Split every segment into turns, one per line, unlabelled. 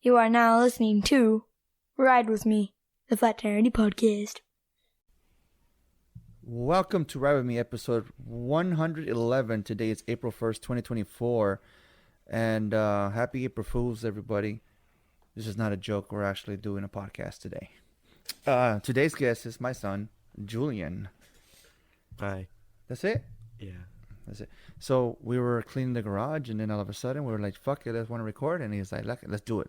You are now listening to Ride With Me, the Flat Tire Podcast.
Welcome to Ride With Me, episode 111. Today is April 1st, 2024. And happy April Fools, everybody. This is not a joke. We're actually doing a podcast today. Today's guest is my son, Julian.
Hi.
That's it?
Yeah.
That's it. So we were cleaning the garage, and then all of a sudden we were like, fuck it, let's want to record. And he's like, let's do it.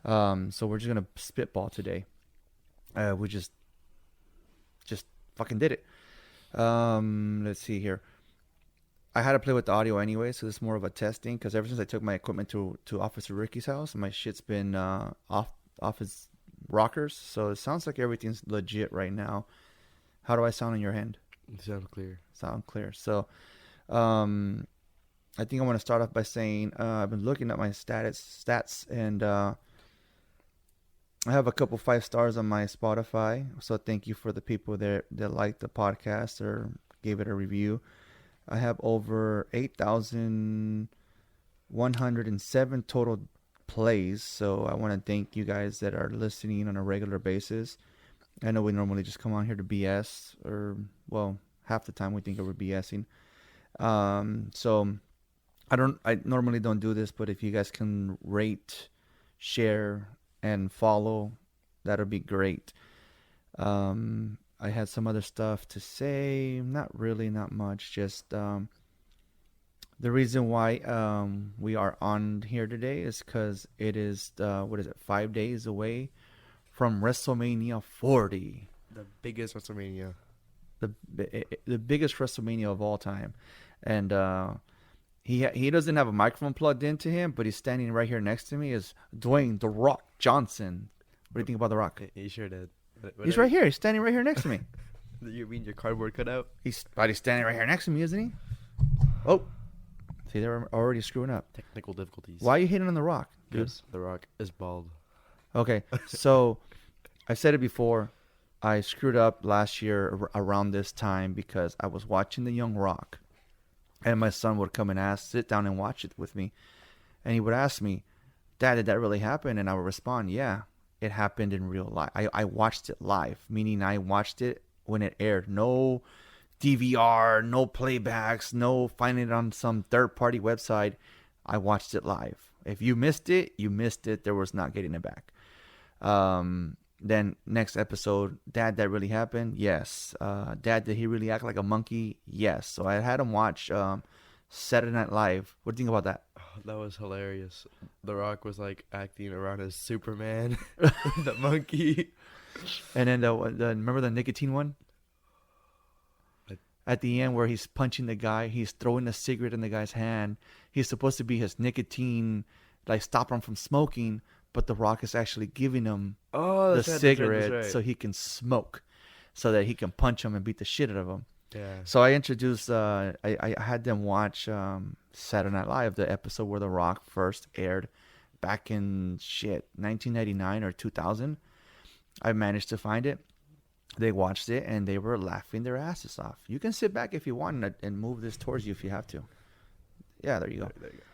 So we're just going to spitball today. We just fucking did it. Let's see here. I had to play with the audio anyway, so it's more of a testing, because ever since I took my equipment to Officer Ricky's house, my shit's been off his rockers, so it sounds like everything's legit right now. How do I sound in your hand?
Sound clear.
Sound clear. So I think I want to start off by saying I've been looking at my stats, and I have a couple 5 stars on my Spotify, so thank you for the people that liked the podcast or gave it a review. I have over 8,107 total plays, so I want to thank you guys that are listening on a regular basis. I know we normally just come on here to BS, or, well, half the time we think we're BSing. So I normally don't do this, but if you guys can rate, share, and follow, that'll be great. I had some other stuff to say. Not much. Just the reason why we are on here today is because it is 5 days away from WrestleMania 40.
The biggest WrestleMania.
The biggest WrestleMania of all time. And he doesn't have a microphone plugged into him, but he's standing right here next to me is Dwayne "The Rock" Johnson. What do you think about The Rock?
He sure did.
He's right here. He's standing right here next to me.
You mean your cardboard cutout?
He's standing right here next to me, isn't he? Oh. See, they're already screwing up.
Technical difficulties.
Why are you hitting on The Rock, dude?
Because The Rock is bald.
Okay, so I said it before. I screwed up last year around this time because I was watching The Young Rock. And my son would come and sit down and watch it with me. And he would ask me, Dad, did that really happen? And I would respond, yeah, it happened in real life. I watched it live, meaning I watched it when it aired. No DVR, no playbacks, no finding it on some third-party website. I watched it live. If you missed it, you missed it. There was not getting it back. Then next episode, Dad, that really happened? Yes. Dad, did he really act like a monkey? Yes. So I had him watch Saturday Night Live. What do you think about that?
Oh, that was hilarious. The Rock was like acting around as Superman, the monkey.
And then remember the nicotine one? At the end where he's punching the guy, he's throwing a cigarette in the guy's hand. He's supposed to be his nicotine, like stop him from smoking, but The Rock is actually giving him the cigarette so he can smoke, so that he can punch him and beat the shit out of him.
Yeah.
So I introduced, I had them watch Saturday Night Live, the episode where The Rock first aired back in 1999 or 2000. I managed to find it. They watched it and they were laughing their asses off. You can sit back if you want and move this towards you if you have to. Yeah, there you go.
There you go.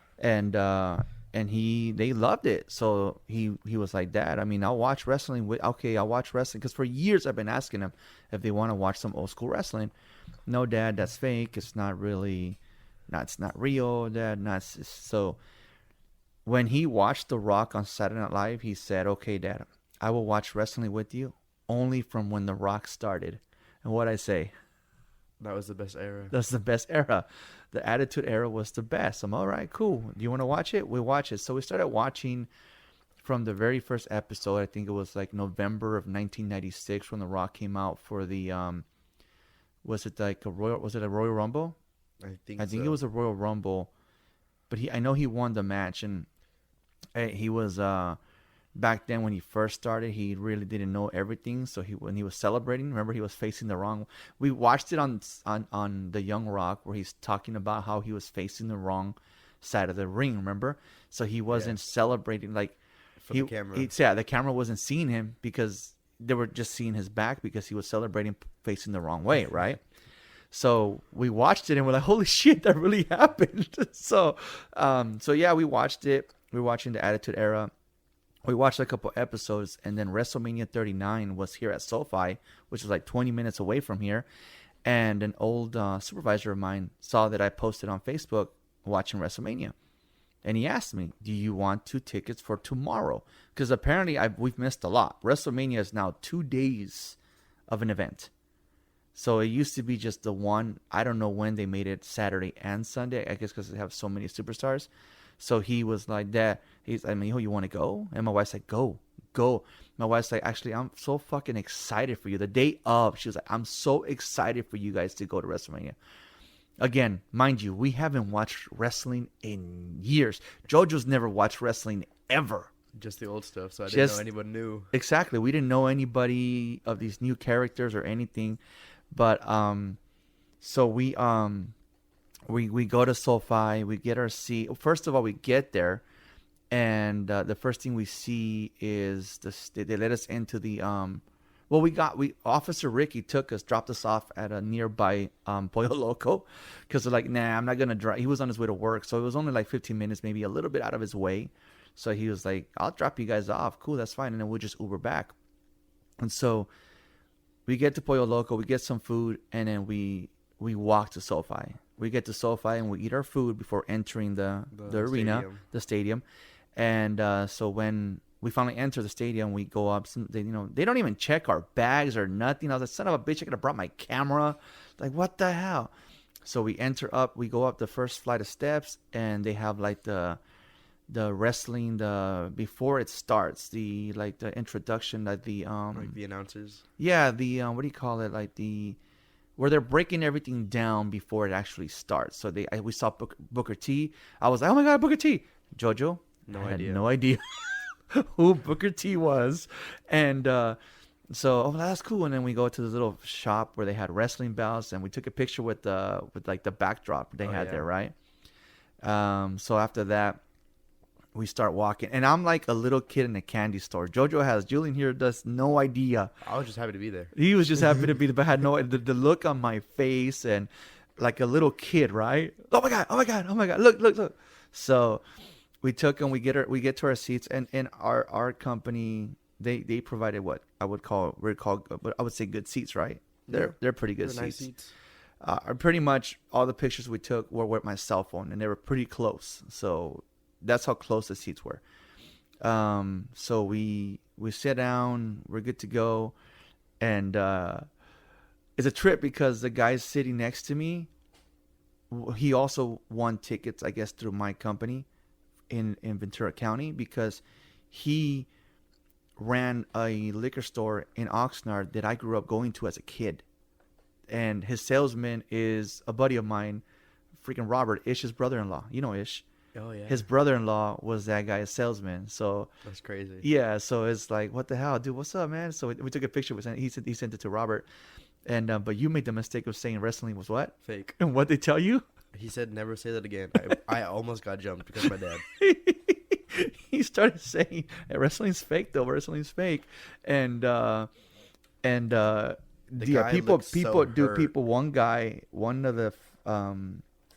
And they loved it. So he was like, Dad, I mean, I'll watch wrestling. I'll watch wrestling. Because for years I've been asking him if they want to watch some old school wrestling. No, Dad, that's fake. It's not really, it's not real, Dad. So when he watched The Rock on Saturday Night Live, he said, okay, Dad, I will watch wrestling with you only from when The Rock started. And what'd I say?
That was the best era.
That's the best era. The Attitude Era was the best. I'm all right, cool. Do you want to watch it? We watch it. So we started watching from the very first episode. I think it was like November of 1996 when The Rock came out for the was it a Royal Rumble?
I think
it was a Royal Rumble. But I know he won the match, and he was back then when he first started, he really didn't know everything. So when he was celebrating, remember, he was facing the wrong. We watched it on the Young Rock where he's talking about how he was facing the wrong side of the ring. Remember, so he wasn't celebrating like
the camera.
The camera wasn't seeing him because they were just seeing his back because he was celebrating facing the wrong way, right? So we watched it and we're like, holy shit, that really happened. So yeah, we watched it. We're watching the Attitude Era. we watched a couple episodes, and then WrestleMania 39 was here at SoFi, which is like 20 minutes away from here. And an old supervisor of mine saw that I posted on Facebook watching WrestleMania. And he asked me, do you want 2 tickets for tomorrow? Because apparently we've missed a lot. WrestleMania is now 2 days of an event. So it used to be just the one. I don't know when they made it Saturday and Sunday. I guess because they have so many superstars. So he was like that. You want to go? And my wife's like, go. My wife's like, actually, I'm so fucking excited for you. The day of, she was like, I'm so excited for you guys to go to WrestleMania. Again, mind you, we haven't watched wrestling in years. JoJo's never watched wrestling ever.
Just the old stuff, so I didn't know anyone new.
Exactly. We didn't know anybody of these new characters or anything. But so we go to SoFi, we get our seat. First of all, we get there, and the first thing we see is they let us into the Officer Ricky dropped us off at a nearby Pollo Loco, because they're like, nah, I'm not gonna drive. He was on his way to work, so it was only like 15 minutes, maybe a little bit out of his way. So he was like, I'll drop you guys off. Cool, that's fine, and then we'll just Uber back. And so we get to Pollo Loco, we get some food, and then we walk to SoFi. We get to SoFi and we eat our food before entering the arena, the stadium. And so when we finally enter the stadium, we go up. They don't even check our bags or nothing. I was like, son of a bitch, I could have brought my camera. Like, what the hell? So we enter up. We go up the first flight of steps, and they have like the wrestling before it starts, the introduction, like the
announcers.
Yeah, what do you call it? Like where they're breaking everything down before it actually starts. So we saw Booker T. I was like, oh my god, Booker T. JoJo, I had no idea who Booker T was, and so that's cool. And then we go to this little shop where they had wrestling belts, and we took a picture with the backdrop they had there, right? So after that, we start walking, and I'm like a little kid in a candy store. Julian here does no idea.
I was just happy to be there.
He was just happy to be there, but had no the look on my face, and like a little kid, right? Oh my god! Look! So we took and we get to our seats, and in our company they provided what I would say good seats, right? They're pretty good
nice
seats. Pretty much all the pictures we took were with my cell phone, and they were pretty close. So that's how close the seats were. So we sit down, we're good to go, and it's a trip because the guy sitting next to me, he also won tickets, I guess, through my company in Ventura County, because he ran a liquor store in Oxnard that I grew up going to as a kid, and his salesman is a buddy of mine, freaking Robert, Ish's brother-in-law. You know Ish.
Oh yeah.
His brother-in-law was that guy's salesman. So
that's crazy.
Yeah, so it's like, what the hell, dude? What's up, man? So we took a picture. He sent it to Robert, and but you made the mistake of saying wrestling was what?
Fake.
And what they tell you?
He said never say that again. I almost got jumped because of my dad.
He started saying, hey, wrestling's fake though. Wrestling's fake, and people.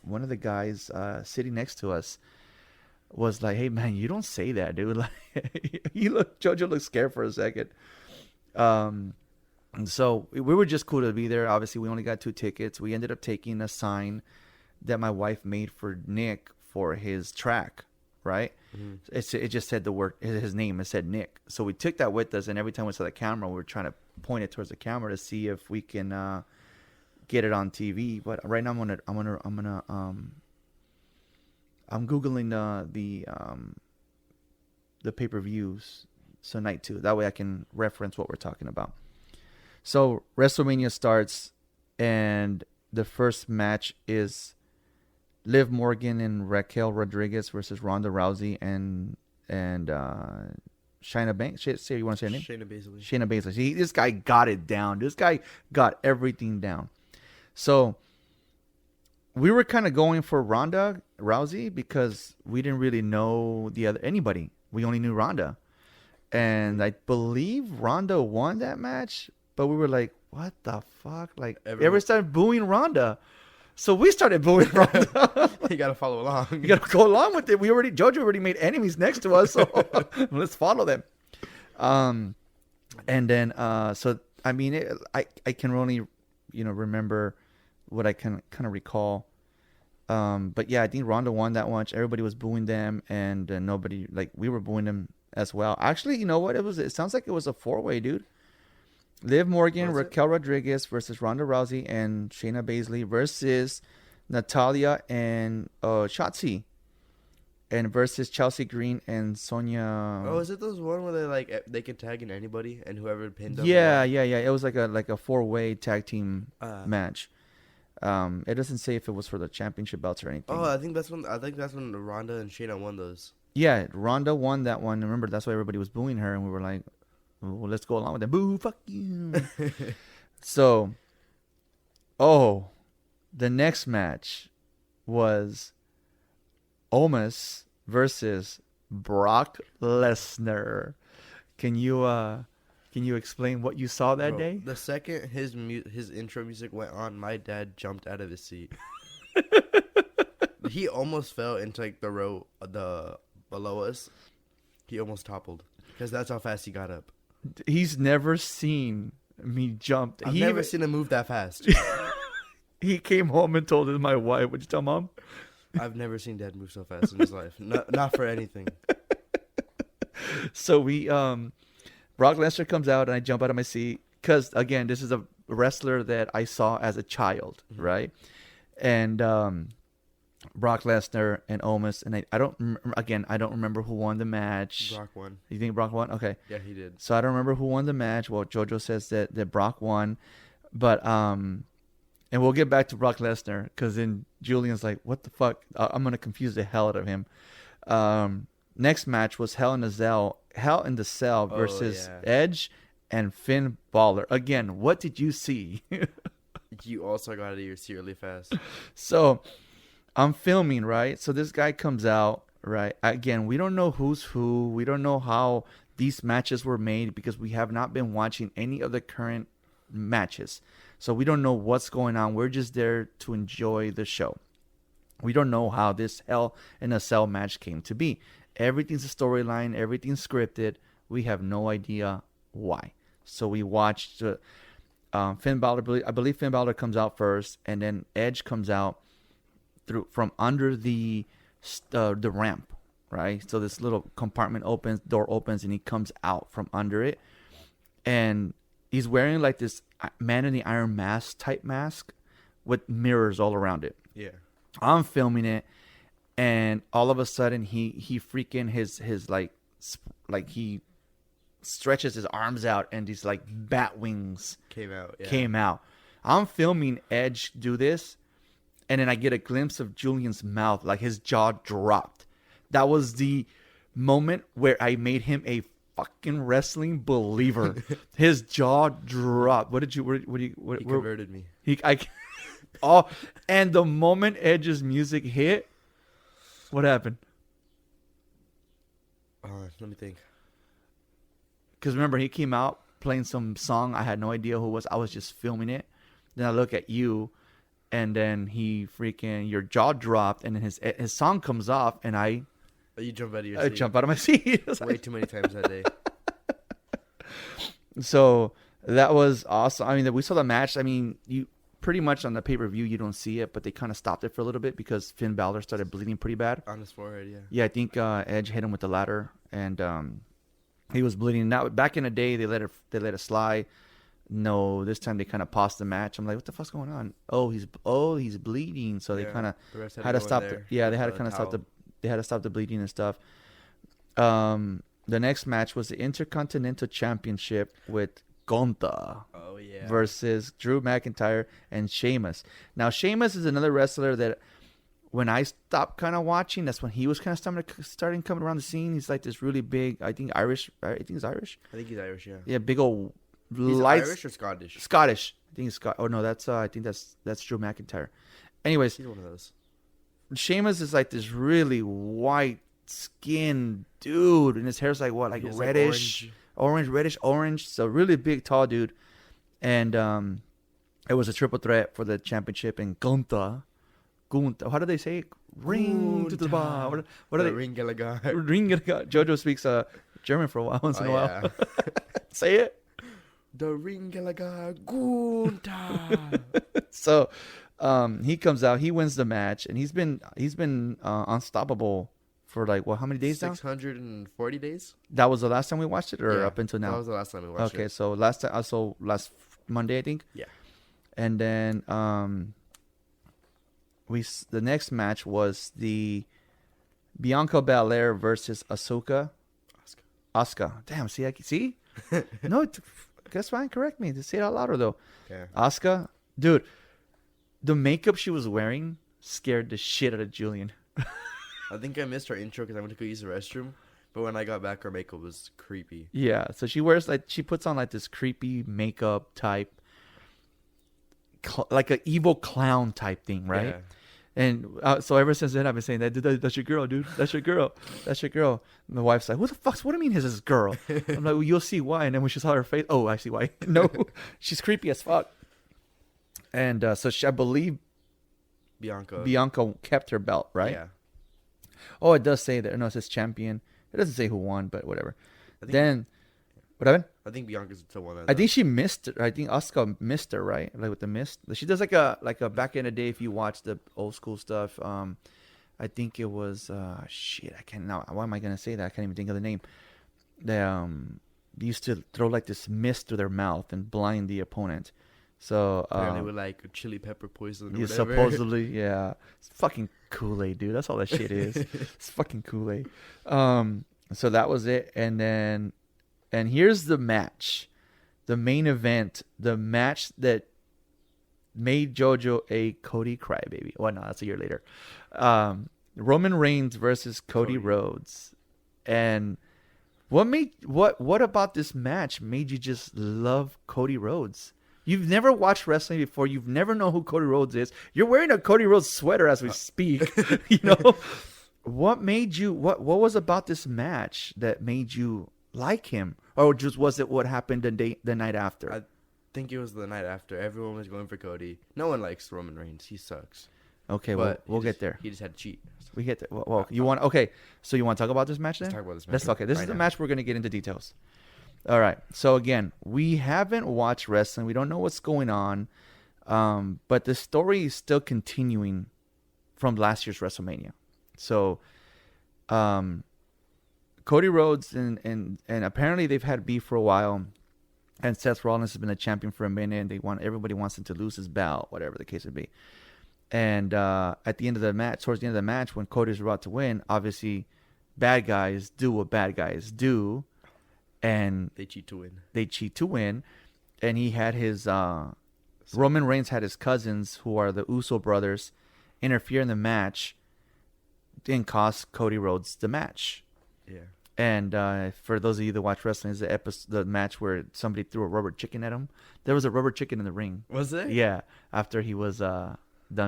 One of the guys sitting next to us was like, hey man, you don't say that, dude. Like, JoJo looked scared for a second. And so we were just cool to be there. Obviously, we only got 2 tickets. We ended up taking a sign that my wife made for Nick for his track, right? Mm-hmm. It just said the word, his name. It said Nick. So we took that with us, and every time we saw the camera, we were trying to point it towards the camera to see if we can get it on TV. But right now I'm googling the pay-per-views, so night 2. That way I can reference what we're talking about. So WrestleMania starts, and the first match is Liv Morgan and Raquel Rodriguez versus Ronda Rousey and Shayna Banks. Say, you want to say her name? Shayna Baszler. See, this guy got it down. This guy got everything down. So we were kind of going for Ronda Rousey because we didn't really know anybody. We only knew Ronda, and I believe Ronda won that match. But we were like, what the fuck? Like, everyone started booing Ronda. So we started booing Ronda.
You gotta follow along.
You gotta go along with it. Jojo already made enemies next to us, so let's follow them. And then so I mean, I can only remember what I can kind of recall. But yeah, I think Ronda won that one. Everybody was booing them, and nobody, like, we were booing them as well. Actually, you know what? It sounds like it was a 4-way, dude. Liv Morgan, Raquel Rodriguez versus Ronda Rousey and Shayna Baszler versus Natalia and Shotzi, and versus Chelsea Green and Sonya.
Oh, is it those one where they can tag in anybody and whoever pinned them?
Yeah. It was like a 4-way tag team match. It doesn't say if it was for the championship belts or anything.
Oh, I think that's when Ronda and Shayna won those.
Yeah, Ronda won that one. Remember, that's why everybody was booing her, and we were like, well, let's go along with it. Boo, fuck you. So, the next match was Omos versus Brock Lesnar. Can you explain what you saw that day?
The second his intro music went on, my dad jumped out of his seat. He almost fell into like the row below us. He almost toppled because that's how fast he got up.
He's never seen me jump.
I've never seen him move that fast.
He came home and told my wife. Would you tell Mom?
I've never seen Dad move so fast in his life. Not for anything.
So Brock Lesnar comes out and I jump out of my seat because, again, this is a wrestler that I saw as a child, right? And Brock Lesnar and Omos, and I don't remember who won the match.
Brock won.
You think Brock won? Okay.
Yeah, he did.
So I don't remember who won the match. Well, JoJo says that Brock won, but and we'll get back to Brock Lesnar because then Julian's like, "What the fuck?" I'm gonna confuse the hell out of him. Next match was Hell in the Cell versus Edge and Finn Balor. Again, what did you see?
You also got out of your seat really fast.
So I'm filming, right? So this guy comes out, right? Again, we don't know who's who. We don't know how these matches were made because we have not been watching any of the current matches. So we don't know what's going on. We're just there to enjoy the show. We don't know how this Hell in a Cell match came to be. Everything's a storyline. Everything's scripted. We have no idea why. So we watched Finn Balor. I believe Finn Balor comes out first, and then Edge comes out from under the ramp, right? So this little compartment door opens, and he comes out from under it, and he's wearing like this Man in the Iron Mask type mask with mirrors all around it.
Yeah,
I'm filming it, and all of a sudden he freaking his like he stretches his arms out, and these like bat wings came out. I'm filming Edge do this, and then I get a glimpse of Julian's mouth, like his jaw dropped. That was the moment where I made him a fucking wrestling believer. His jaw dropped. He
converted me.
And the moment Edge's music hit, what happened?
Let me think.
Because remember, he came out playing some song. I had no idea who it was. I was just filming it. Then I look at you, and then your jaw dropped, and then his song comes off, and
you jump out of your seat.
I jump out of my seat.
Way too many times that day.
So that was awesome. I mean, we saw the match. I mean, you pretty much on the pay-per-view, you don't see it, but they kind of stopped it for a little bit because Finn Balor started bleeding pretty bad.
On his forehead, yeah.
Yeah, I think Edge hit him with the ladder, and he was bleeding. Now, back in the day, they let it slide. No, this time they kind of paused the match. I'm like, what the fuck's going on? Oh, he's bleeding. So they kind of had to stop. They had to kind of stop They had to stop the bleeding and stuff. The next match was the Intercontinental Championship with Gonta versus Drew McIntyre and Sheamus. Now, Sheamus is another wrestler that when I stopped kind of watching, that's when he was kind of starting coming around the scene. He's like this really big, I think Irish. I think he's Irish, yeah. Yeah, big old lights.
Irish or Scottish?
Scottish. I think it's Scott. Oh no, I think that's Drew McIntyre. Anyways,
he's one of those.
Sheamus is like this really white skinned dude, and his hair's like what, like reddish, reddish orange. So really big, tall dude, and It was a triple threat for the championship in Gunta. How do they say it? Ring to the bar. What are they?
Ring Gallagher.
Ring. Jojo speaks German for a while, once in a while.
Yeah.
Say it.
The Ring Gallagher Gunta.
So, he comes out. He wins the match, and he's been unstoppable for like how many days now?
640 days.
That was the last time we watched it, or up until now?
That was the last time we watched it.
Okay, so last Monday, I think.
Yeah.
And then the next match was the Bianca Belair versus Asuka. Asuka. Damn, see? No, that's fine. Correct me. Say it out louder though.
Yeah.
Asuka, dude, the makeup she was wearing scared the shit out of Julian.
I think I missed her intro because I went to go use the restroom. But when I got back, her makeup was creepy.
Yeah, so she puts on like this creepy makeup type, like an evil clown type thing, right?
Yeah.
And so ever since then, I've been saying that's your girl, dude. That's your girl. That's your girl. And the wife's like, what do you mean is this girl? I'm like, well, you'll see why. And then when she saw her face, oh, I see why. No, she's creepy as fuck. And so I believe Bianca kept her belt, right?
Yeah.
Oh, it does say that. No, it says champion. It doesn't say who won, but whatever. Then, what happened?
I think Bianca's the one.
I think she missed. I think Asuka missed her, right? Like with the mist. She does like a back in the day. If you watch the old school stuff, I think it was shit. I can't now. Why am I gonna say that? I can't even think of the name. They used to throw like this mist through their mouth and blind the opponent. So
apparently with like chili pepper poison. Or
yeah,
whatever.
supposedly, yeah. It's fucking Kool-Aid, dude. That's all that shit is. It's fucking Kool-Aid. So that was it, and here's the match, the main event, the match that made JoJo a Cody crybaby. Well, no, that's a year later. Roman Reigns versus Cody Rhodes, and what about this match made you just love Cody Rhodes? You've never watched wrestling before. You've never known who Cody Rhodes is. You're wearing a Cody Rhodes sweater as we speak. You know, what made you? What was about this match that made you like him, or just was it what happened the night after?
I think it was the night after. Everyone was going for Cody. No one likes Roman Reigns. He sucks.
Okay, well, we'll get there.
He just had to cheat.
We get there. Well, you want? Okay, so you want to talk about this match then?
Let's talk about this match.
Let's okay. This is the match we're gonna get into details. All right. So again, we haven't watched wrestling. We don't know what's going on, but the story is still continuing from last year's WrestleMania. So, Cody Rhodes and apparently they've had beef for a while, and Seth Rollins has been a champion for a minute. And everybody wants him to lose his belt, whatever the case would be. And at the end of the match, towards the end of the match, when Cody's about to win, obviously, bad guys do what bad guys do. And
they cheat to
win. And he had his Roman Reigns had his cousins, who are the Uso brothers, interfere in the match and cost Cody Rhodes the match.
Yeah. And
for those of you that watch wrestling, is the match where somebody threw a rubber chicken at him. There was a rubber chicken in the ring.
Was there?
Yeah. After he was done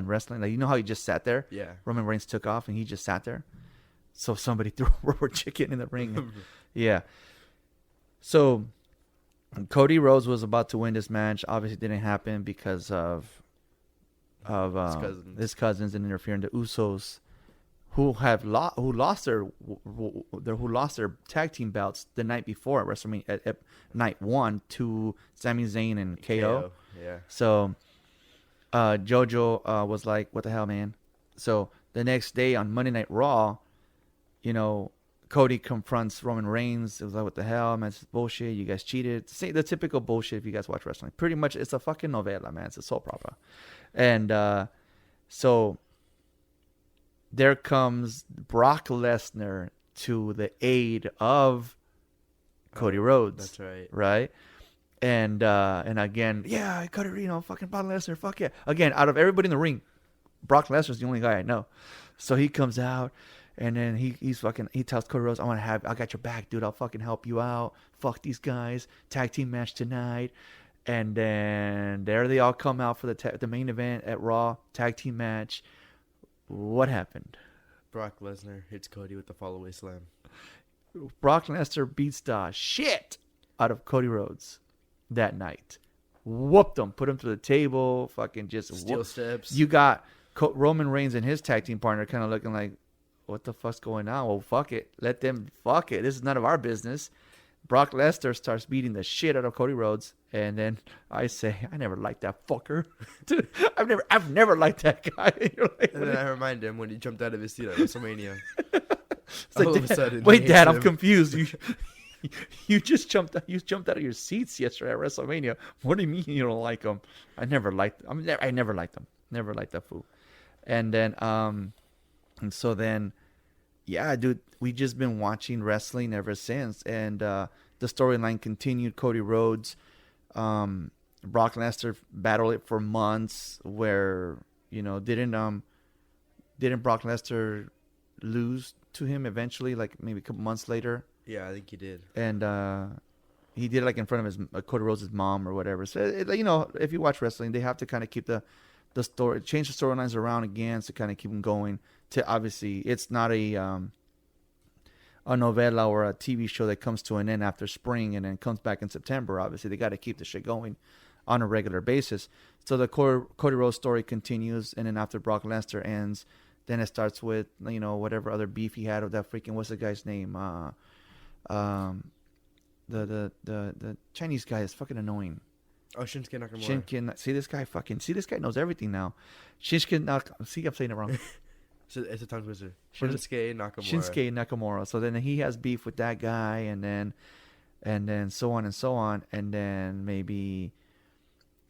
wrestling, like, you know how he just sat there.
Yeah.
Roman Reigns took off and he just sat there. So somebody threw a rubber chicken in the ring. Yeah. So, Cody Rhodes was about to win this match. Obviously, it didn't happen because of his cousins and interfering. The Usos, who lost their tag team belts the night before at WrestleMania at night 1 to Sami Zayn and KO.
Yeah.
So, JoJo was like, "What the hell, man?" So the next day on Monday Night Raw, you know, Cody confronts Roman Reigns. It was like, what the hell, man? This is bullshit. You guys cheated. See, the typical bullshit if you guys watch wrestling. Pretty much, it's a fucking novela, man. It's a soap opera. And so there comes Brock Lesnar to the aid of Cody Rhodes.
That's right.
Right? And again, yeah, Cody, fucking Brock Lesnar, fuck yeah. Again, out of everybody in the ring, Brock Lesnar's the only guy I know. So he comes out. And then he tells Cody Rhodes, I got your back, dude. I'll fucking help you out. Fuck these guys. Tag team match tonight. And then there they all come out for the main event at Raw. Tag team match. What happened?
Brock Lesnar hits Cody with the fallaway slam.
Brock Lesnar beats the shit out of Cody Rhodes that night. whooped him, put him to the table, fucking just
Steel steps.
You got Roman Reigns and his tag team partner kind of looking like, what the fuck's going on? Well, fuck it. Let them fuck it. This is none of our business. Brock Lesnar starts beating the shit out of Cody Rhodes, and then I say, I never liked that fucker. Dude, I've never liked that guy. Like,
and then I remind him when he jumped out of his seat at WrestleMania.
like,
All of a sudden,
wait,
he
Dad,
hates
I'm
him.
confused. You just jumped out of your seats yesterday at WrestleMania. What do you mean you don't like him? I never liked him. I never liked him. Never liked that fool. And then and so then, yeah, dude, we just been watching wrestling ever since, and the storyline continued. Cody Rhodes, Brock Lesnar battled it for months. Where didn't Brock Lesnar lose to him eventually, like maybe a couple months later?
Yeah, I think he did.
And he did it like in front of his Cody Rhodes' mom or whatever. So if you watch wrestling, they have to kind of keep the story, change the storylines around again to kind of keep them going. To obviously, it's not a novella or a TV show that comes to an end after spring and then comes back in September. Obviously, they got to keep the shit going on a regular basis. So the Cody Rhodes story continues, and then after Brock Lesnar ends, then it starts with whatever other beef he had with that freaking, what's the guy's name? The Chinese guy is fucking annoying.
Oh, Shinsuke Nakamura.
See this guy knows everything now. Shinsuke Nakamura. See, I'm saying it wrong.
It's a tongue twister. Shinsuke Nakamura.
Shinsuke Nakamura. So then he has beef with that guy, and then so on and so on, and then maybe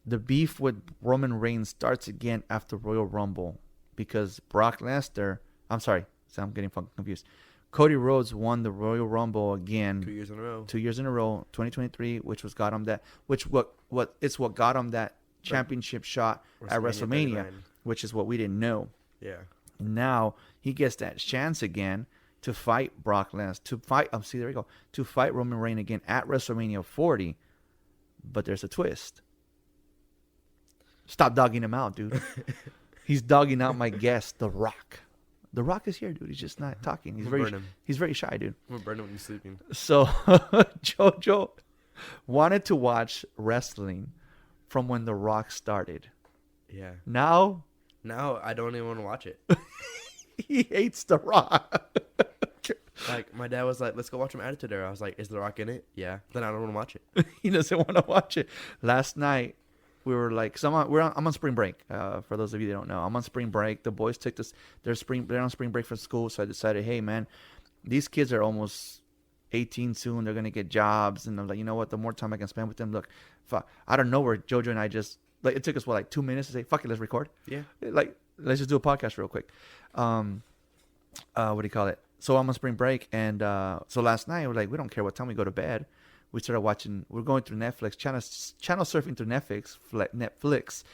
the beef with Roman Reigns starts again after Royal Rumble because Brock Lesnar. I'm sorry, so I'm getting fucking confused. Cody Rhodes won the Royal Rumble again
2 years in a row.
2 years in a row, 2023, which got him what got him that championship shot at WrestleMania,
39.
which is what we didn't know.
Yeah.
Now he gets that chance again to fight Brock Lesnar, to fight Roman Reigns again at WrestleMania 40. But there's a twist. Stop dogging him out, dude. He's dogging out my guest, The Rock. The Rock is here, dude. He's just not talking. He's very shy, dude.
I'm gonna burn him when he's sleeping.
So JoJo wanted to watch wrestling from when The Rock started.
Yeah.
Now
I don't even want to watch it.
he hates The Rock.
Like my dad was like, "Let's go watch some Attitude Era." I was like, "Is The Rock in it?" Yeah. Then I don't want to watch it.
He doesn't want to watch it. Last night we were like, I'm on spring break. For those of you that don't know, I'm on spring break. The boys took this. They're on spring break from school, so I decided, hey man, these kids are almost 18 soon. They're gonna get jobs, and I'm like, you know what? The more time I can spend with them, look, out of nowhere, JoJo and I just it took us 2 minutes to say, fuck it, let's record.
Yeah.
Let's just do a podcast real quick. What do you call it? So I'm on spring break, and so last night we're like, we don't care what time we go to bed. We started watching. We're going through Netflix, channel surfing through Netflix,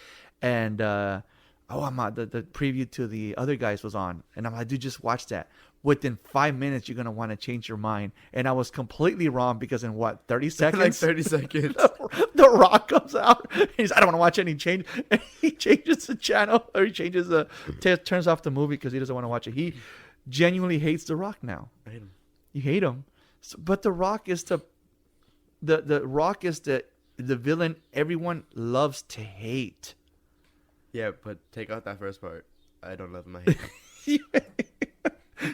and the preview to the other guys was on, and I'm like, dude, just watch that. Within 5 minutes, you're gonna want to change your mind, and I was completely wrong because in 30 seconds,
Like 30 seconds,
the Rock comes out. He's, I don't want to watch any change, and he changes the channel, or he changes turns off the movie because he doesn't want to watch it. He genuinely hates The Rock now.
I hate him.
You hate him, but The Rock is the Rock is the villain everyone loves to hate.
Yeah, but take out that first part. I don't love him. I hate him.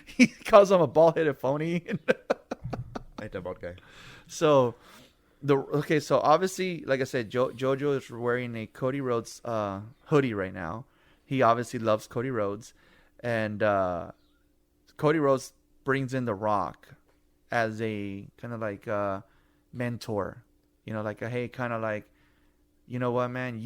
He calls him a bald-headed phony.
I hate that bald guy.
So obviously, like I said, JoJo is wearing a Cody Rhodes hoodie right now. He obviously loves Cody Rhodes, and Cody Rhodes brings in The Rock as a kind of like mentor, hey, kind of like, you know what, man,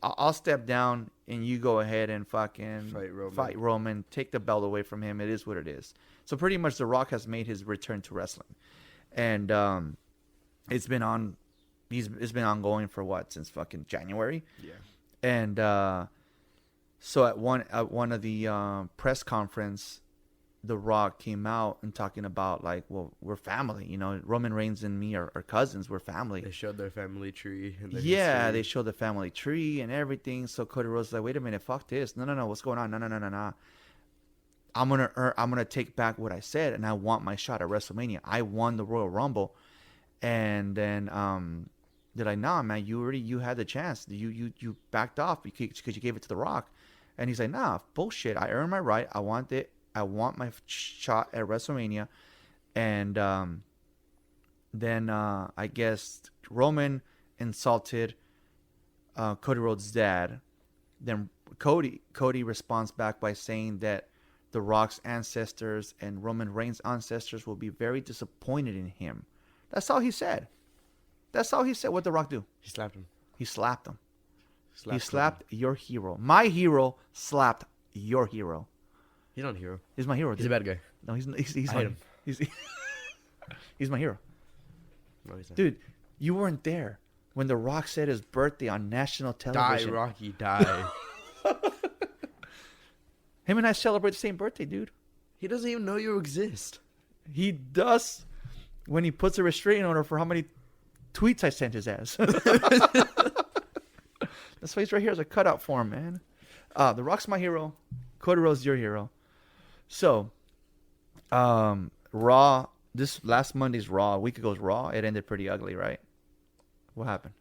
I'll step down and you go ahead and fucking fight Roman, take the belt away from him. It is what it is. So pretty much The Rock has made his return to wrestling, and it's been ongoing for since fucking January.
Yeah.
And so at one of the press conference, The Rock came out and talking about we're family, Roman Reigns and me are cousins, we're family.
They showed their family tree. And their
history.
History.
They showed the family tree and everything. So Cody Rhodes is like, wait a minute, fuck this, no, what's going on? No. I'm gonna take back what I said, and I want my shot at WrestleMania. I won the Royal Rumble, and then They're like, nah, man, you had the chance. You backed off because you gave it to The Rock. And he's like, nah, bullshit. I earned my right. I want it. I want my shot at WrestleMania. And then I guess Roman insulted Cody Rhodes' dad. Then Cody responds back by saying that The Rock's ancestors and Roman Reigns' ancestors will be very disappointed in him. That's all he said. That's all he said. What'd The Rock do?
He slapped him.
He slapped him. He
Cody.
slapped your hero. My hero slapped your hero.
He's not a hero.
He's my hero.
He's a bad guy.
No, he's
I
my,
hate him.
he's my hero.
No, he's not.
Dude, you weren't there when The Rock said his birthday on national television.
Die, Rocky, die.
Him and I celebrate the same birthday, dude.
He doesn't even know you exist.
He does when he puts a restraining order for how many tweets I sent his ass. That's why he's right here as a cutout for him, man. The Rock's my hero. Cody Rhodes is your hero. So, Raw, this last Monday's Raw, a week ago's Raw, it ended pretty ugly, right? What happened?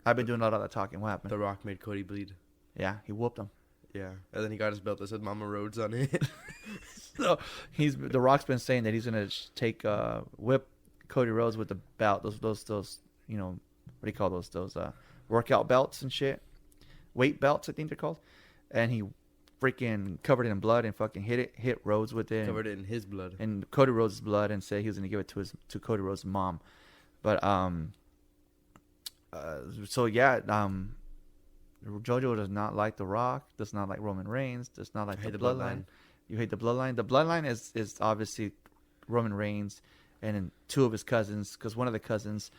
I've been doing a lot of that talking. What happened?
The Rock made Cody bleed.
Yeah, he whooped him.
Yeah, and then he got his belt that said Mama Rhodes on it.
So The Rock's been saying that he's gonna whip Cody Rhodes with the belt. Those you know, what do you call those workout belts and shit, weight belts I think they're called. And he freaking covered it in blood and fucking hit Rhodes with it.
Covered it in his blood.
And Cody Rhodes' blood, and said he was gonna give it to Cody Rhodes' mom. But so yeah, JoJo does not like The Rock, does not like Roman Reigns, does not like the bloodline. You hate the bloodline. The bloodline is obviously Roman Reigns and then two of his cousins, because one of the cousins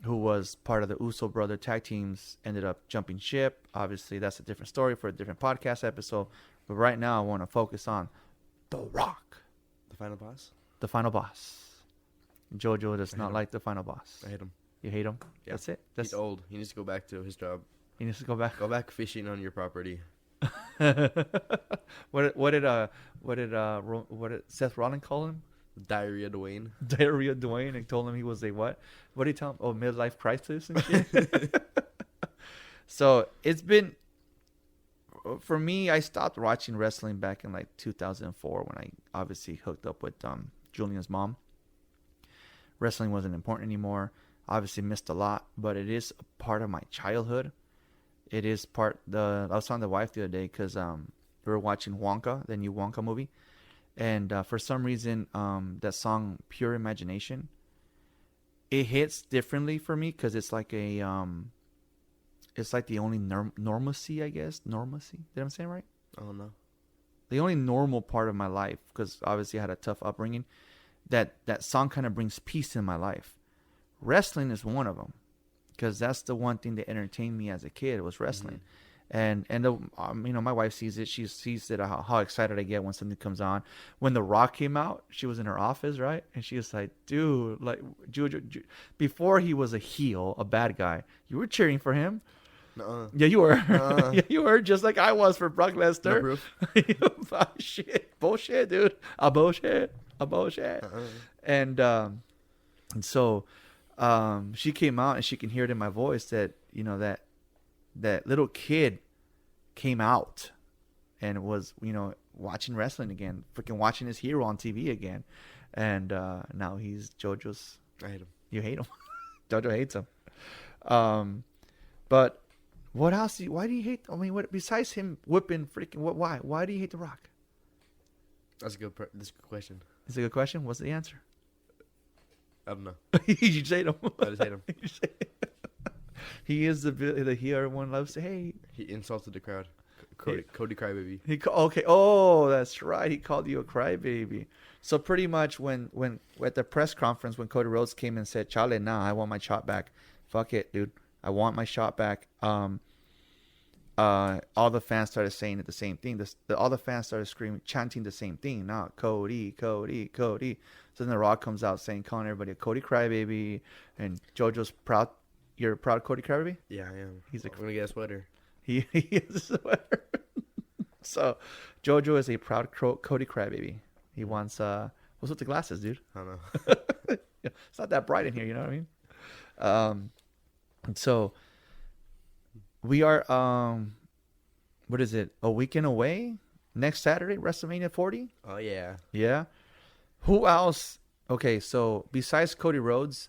who was part of the Uso brother tag teams ended up jumping ship. Obviously, that's a different story for a different podcast episode. But right now, I want to focus on The Rock.
The final boss?
The final boss. JoJo does not like the final boss.
I hate him.
You hate him?
Yeah.
That's it?
He's old. He needs to go back to his job.
He needs to go back.
Go back fishing on your property.
What did Seth Rollins call him?
Diarrhea Dwayne.
Diarrhea Dwayne, and told him he was a what? What did he tell him? Oh, midlife crisis and shit. So it's been, for me, I stopped watching wrestling back in like 2004 when I obviously hooked up with Julian's mom. Wrestling wasn't important anymore. Obviously missed a lot, but it is a part of my childhood. It is part I was telling the wife the other day because we were watching Wonka, the new Wonka movie, and for some reason that song "Pure Imagination" it hits differently for me because it's like a it's like the only normalcy, I guess. Normalcy, did I say it right?
Oh no,
the only normal part of my life, because obviously I had a tough upbringing. That song kind of brings peace in my life. Wrestling is one of them, because that's the one thing that entertained me as a kid was wrestling. And you know, my wife sees it. She sees it, how excited I get when something comes on. When The Rock came out, she was in her office, right? And she was like, dude, like, before he was a heel, a bad guy, you were cheering for him.
Nuh-uh.
Yeah, you were.
Uh-uh.
Yeah, you were, just like I was for Brock Lesnar.
No proof.
Bullshit, dude. A bullshit.
Uh-uh.
And so she came out, and she can hear it in my voice that, you know, that little kid came out and was, you know, watching wrestling again, freaking watching his hero on TV again. And now he's JoJo's.
I hate him.
You hate him. JoJo hates him. But what else? Why do you hate? I mean, what besides him whipping freaking? What? Why? Why do you hate The Rock?
That's a good question.
It's a good question. What's the answer?
I don't know.
You just hate him.
I just hate him.
He is the hero everyone loves to hate.
He insulted the crowd. Cody Crybaby.
Okay. Oh, that's right. He called you a crybaby. So pretty much when at the press conference when Cody Rhodes came and said, "Chale, nah, I want my shot back. Fuck it, dude. I want my shot back." All the fans started saying the same thing. All the fans started screaming, chanting the same thing. Nah, Cody, Cody, Cody. So then The Rock comes out calling everybody a Cody crybaby, and JoJo's proud. You're a proud Cody crybaby?
Yeah, I am.
He's
I'm gonna get a sweater.
He is a sweater. So JoJo is a proud Cody crybaby. He wants what's with the glasses, dude?
I don't know.
It's not that bright in here, you know what I mean? And so we are what is it? A weekend away? Next Saturday, WrestleMania 40?
Oh yeah.
Yeah. Who else? Okay, so besides Cody Rhodes,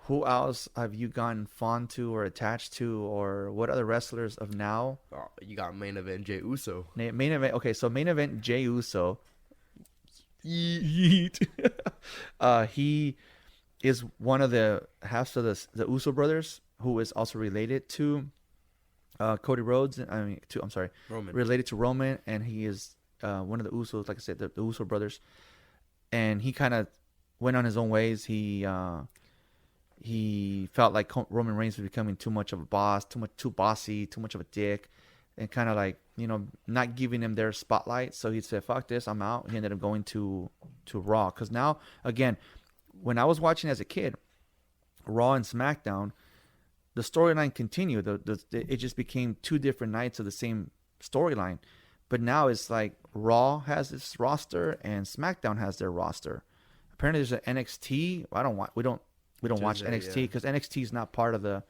who else have you gotten fond to or attached to, or what other wrestlers of now?
Oh, you got main event Jey Uso.
Main event. Okay, so main event Jey Uso. Yeet. He is one of the halves of the Uso brothers, who is also related to Cody Rhodes.
Roman.
Related to Roman, and he is one of the Usos. Like I said, the Uso brothers, and he kind of went on his own ways. He felt like Roman Reigns was becoming too much of a boss, too bossy, too much of a dick, and kind of like, not giving him their spotlight. So he said, "Fuck this, I'm out." He ended up going to Raw, because now, again, when I was watching as a kid, Raw and SmackDown, the storyline continued. It just became two different nights of the same storyline. But now it's like Raw has its roster and SmackDown has their roster. Apparently, there's an NXT. We don't watch NXT because NXT is not part of the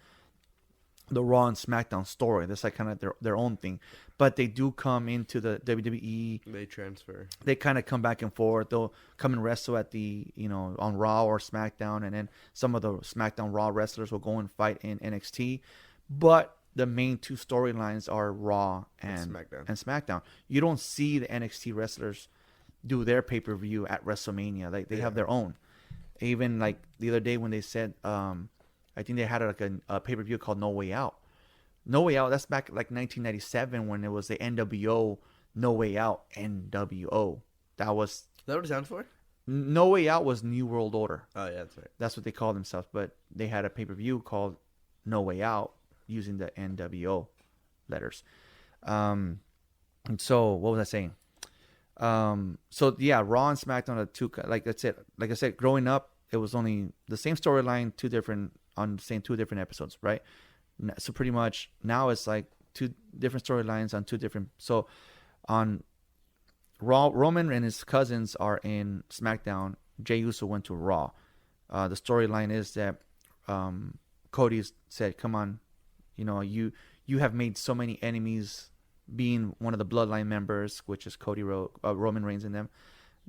Raw and SmackDown story. That's like kind of their own thing. But they do come into the WWE.
They transfer.
They kind of come back and forth. They'll come and wrestle at on Raw or SmackDown, and then some of the SmackDown Raw wrestlers will go and fight in NXT. But the main two storylines are Raw and SmackDown. You don't see the NXT wrestlers do their pay-per-view at WrestleMania. They have their own. Even like the other day when they said, I think they had like a pay-per-view called No Way Out. No Way Out, that's back like 1997 when it was the NWO No Way Out, NWO. Is
that what it stands for?
No Way Out was New World Order.
Oh yeah, that's right.
That's what they called themselves. But they had a pay-per-view called No Way Out using the NWO letters. And so what was I saying? So yeah, Raw and SmackDown are two. Like that's it. Like I said, growing up, it was only the same storyline, two different episodes, right? So pretty much now it's like two different storylines on two different. So on Raw, Roman and his cousins are in SmackDown. Jey Uso went to Raw. The storyline is that Cody said, "Come on, you have made so many enemies." Being one of the bloodline members, which is Roman Reigns and them,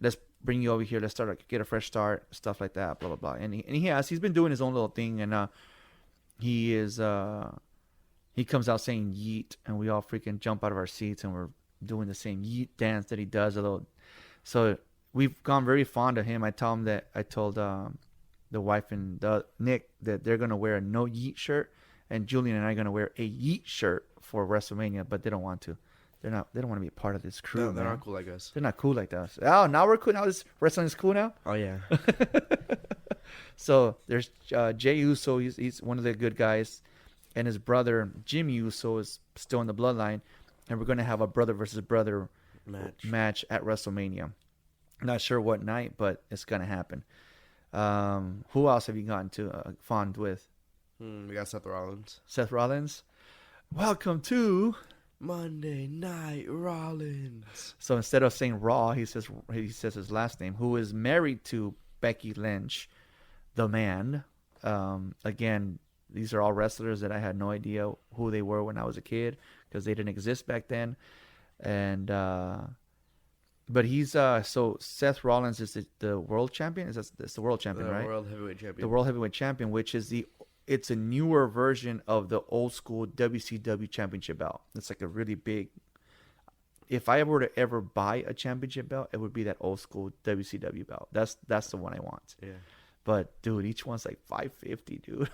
let's bring you over here. Let's get a fresh start, stuff like that, blah blah blah. And he's been doing his own little thing, and he comes out saying yeet, and we all freaking jump out of our seats, and we're doing the same yeet dance that he does. So we've gone very fond of him. I told the wife and Nick that they're gonna wear a no yeet shirt, and Julian and I are gonna wear a yeet shirt for WrestleMania, but they don't want to. They don't want to be a part of this crew.
No, they're not cool like us.
They're not cool like us. Oh, now we're cool. Now this wrestling is cool now.
Oh yeah.
So there's Jey Uso. He's one of the good guys, and his brother Jimmy Uso is still in the bloodline, and we're gonna have a brother versus brother match at WrestleMania. Not sure what night, but it's gonna happen. Who else have you gotten to fond with?
We got Seth Rollins.
Seth Rollins. Welcome to
Monday Night Rollins.
So instead of saying Raw, he says his last name, who is married to Becky Lynch, the man. Again, these are all wrestlers that I had no idea who they were when I was a kid because they didn't exist back then. And but he's so Seth Rollins is the world champion. It's the world champion, right?
World heavyweight champion.
The world heavyweight champion, which is it's a newer version of the old school WCW championship belt. It's like a really big. If I were to ever buy a championship belt, it would be that old school WCW belt. That's the one I want.
Yeah.
But dude, each one's like $550, dude.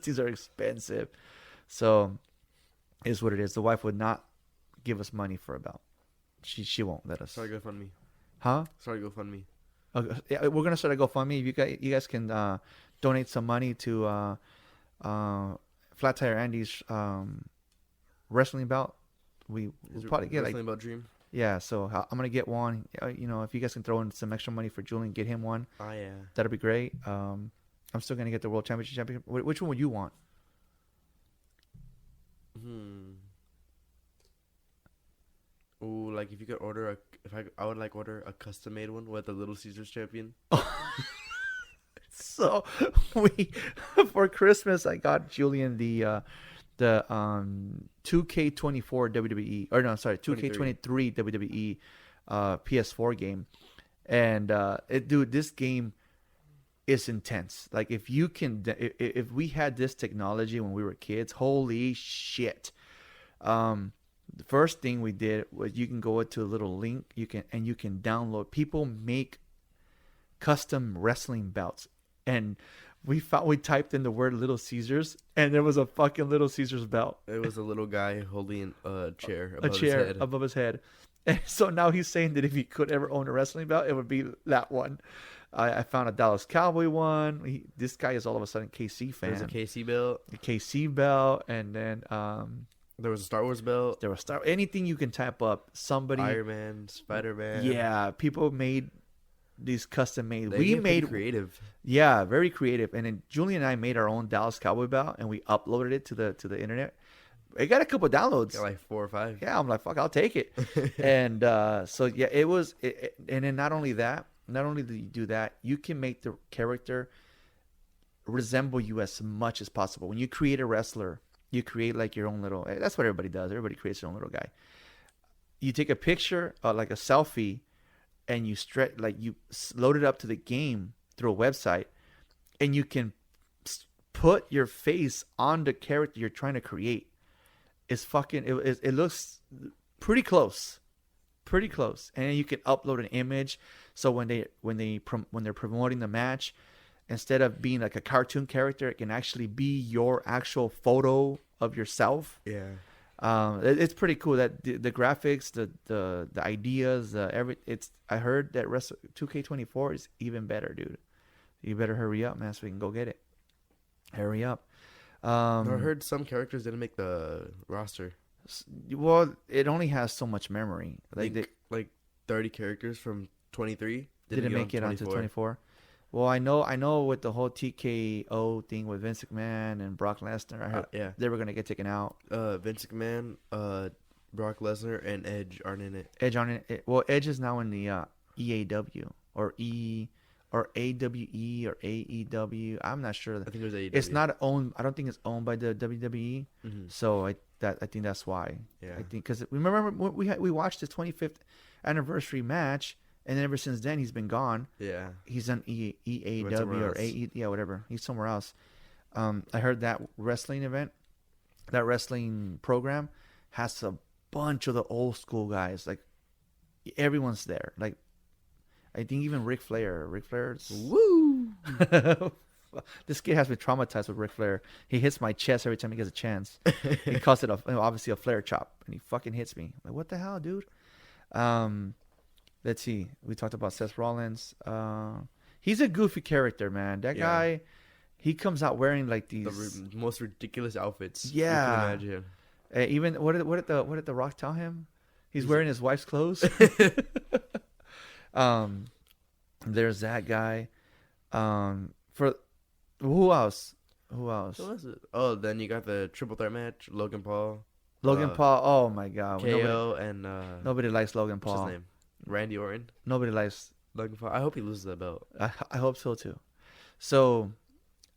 These are expensive. So, is what it is. The wife would not give us money for a belt. She won't let us.
Sorry, GoFundMe.
Huh?
Sorry, GoFundMe.
Yeah, we're gonna start a GoFundMe. You guys can donate some money to Flat Tire Andy's wrestling belt. We'll probably get
wrestling belt dream.
Yeah, so I'm gonna get one. If you guys can throw in some extra money for Julian, get him one.
Oh yeah,
that'd be great. I'm still gonna get the World Championship champion. Which one would you want?
Ooh, like if you could order I would like order a custom made one with the Little Caesars champion.
So we for Christmas I got Julian the 2K24 WWE or no sorry 2K23 WWE PS4 game, and dude, this game is intense. Like if if we had this technology when we were kids, holy shit. The first thing we did was you can go to a little link you can download. People make custom wrestling belts, and we typed in the word Little Caesars, and there was a fucking Little Caesars belt.
It was a little guy holding a chair
above his head. And so now he's saying that if he could ever own a wrestling belt, it would be that one. I found a Dallas Cowboy one. This guy is all of a sudden KC fan.
There's a KC belt.
The KC belt, and then
there was a Star Wars belt.
There was anything you can type up. Somebody
Iron Man, Spider-Man.
Yeah, people made these custom made.
We made creative.
Yeah, very creative. And then Julian and I made our own Dallas Cowboy belt, and we uploaded it to the internet. It got a couple of downloads.
Got like 4 or 5.
Yeah, I'm like, fuck, I'll take it. And so yeah, it was. And then not only do you do that, you can make the character resemble you as much as possible. When you create a wrestler, you create like your own little. That's what everybody does. Everybody creates their own little guy. You take a picture, like a selfie, and you load it up to the game through a website, and you can put your face on the character you're trying to create. It's fucking. It looks pretty close, and you can upload an image. So when they're promoting the match, instead of being like a cartoon character, it can actually be your actual photo of yourself.
Yeah.
It's pretty cool that the graphics, the ideas, I heard that 2K24 is even better, dude. You better hurry up, man, so we can go get it. Hurry up.
I heard some characters didn't make the roster.
Well, it only has so much memory.
Like 30 characters from 23
didn't make it onto 24. Well, I know with the whole TKO thing with Vince McMahon and Brock Lesnar, I heard they were gonna get taken out.
Vince McMahon, Brock Lesnar, and Edge aren't in it.
Edge aren't in it. Well, Edge is now in the EAW or AWE or AEW. I'm not sure.
I think it was AEW.
It's not owned. I don't think it's owned by the WWE.
Mm-hmm.
So I think that's why.
Yeah.
I think because remember we watched his 25th anniversary match, and then ever since then he's been gone.
Yeah.
He's on EAW or AE. Yeah, whatever. He's somewhere else. I heard that wrestling program has a bunch of the old school guys. Like everyone's there. Like. I think even Ric Flair's...
Woo!
This kid has me traumatized with Ric Flair. He hits my chest every time he gets a chance. He calls it obviously a Flair chop, and he fucking hits me. I'm like, what the hell, dude? Let's see. We talked about Seth Rollins. He's a goofy character, man. That guy, he comes out wearing like these
the most ridiculous outfits.
Yeah,
you can imagine.
Even what did the Rock tell him? He's wearing his wife's clothes. There's that guy. For who else?
Who was it? Oh, then you got the triple threat match: Logan Paul.
Paul. Oh my God.
KO and
nobody likes Logan Paul.
What's his name? Randy Orton.
Nobody likes
Logan Paul. I hope he loses that belt.
I hope so too. So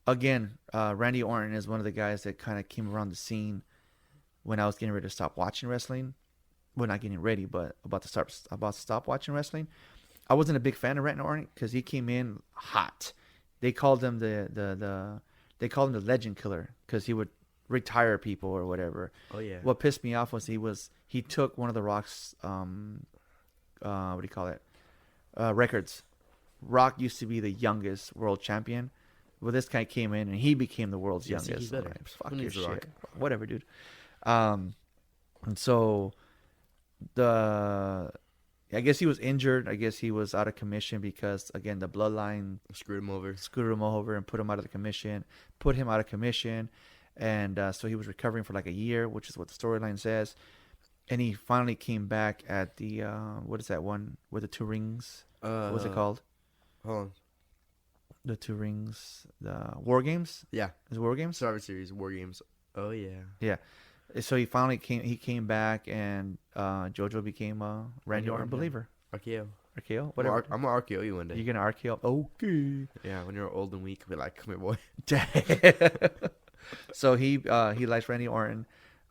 again, Randy Orton is one of the guys that kind of came around the scene when I was getting ready to stop watching wrestling. Well, not getting ready, but about to stop watching wrestling. I wasn't a big fan of Randy Orton because he came in hot. They called him the legend killer because he would retire people or whatever.
Oh yeah.
What pissed me off was he took one of the Rock's what do you call it? Records. Rock used to be the youngest world champion. Well, this guy came in and he became the world's youngest.
He's better.
Like, fuck your shit. Whatever, dude. And so I guess he was injured. I guess he was out of commission because, again, the bloodline
screwed him over
and put him out of commission. And so he was recovering for like a year, which is what the storyline says. And he finally came back at the, what is that one with the 2 rings? What's it called?
Hold on.
The 2 rings, the War Games?
Yeah.
Is it War Games?
Survivor Series, War Games. Oh, yeah.
Yeah. So he came back, and JoJo became a Randy Orton believer.
RKO.
RKO, whatever.
I'm gonna RKO you one day.
You're gonna RKO. Okay.
Yeah, when you're old and weak, be like, come here, boy.
So he likes Randy Orton.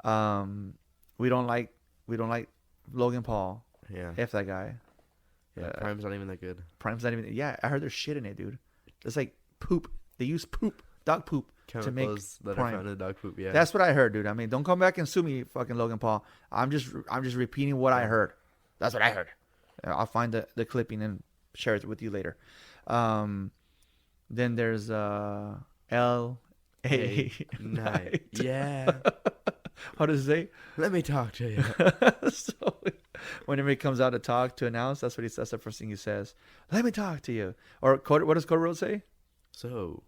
We don't like Logan Paul.
Yeah.
F that guy.
Yeah. Prime's not even that good.
Prime's not even. Yeah, I heard there's shit in it, dude. It's like poop. They use poop, dog poop, to make
that
Prime.
are found in dog poop. Yeah.
That's what I heard, dude. I mean, don't come back and sue me, fucking Logan Paul. I'm just repeating what I heard. That's what I heard. I'll find the clipping and share it with you later. Then there's L.A.
Night. Yeah.
How does it say?
Let me talk to you.
So whenever he comes out to talk, to announce, that's the first thing he says. Let me talk to you. Or what does Cody Rhodes say?
So,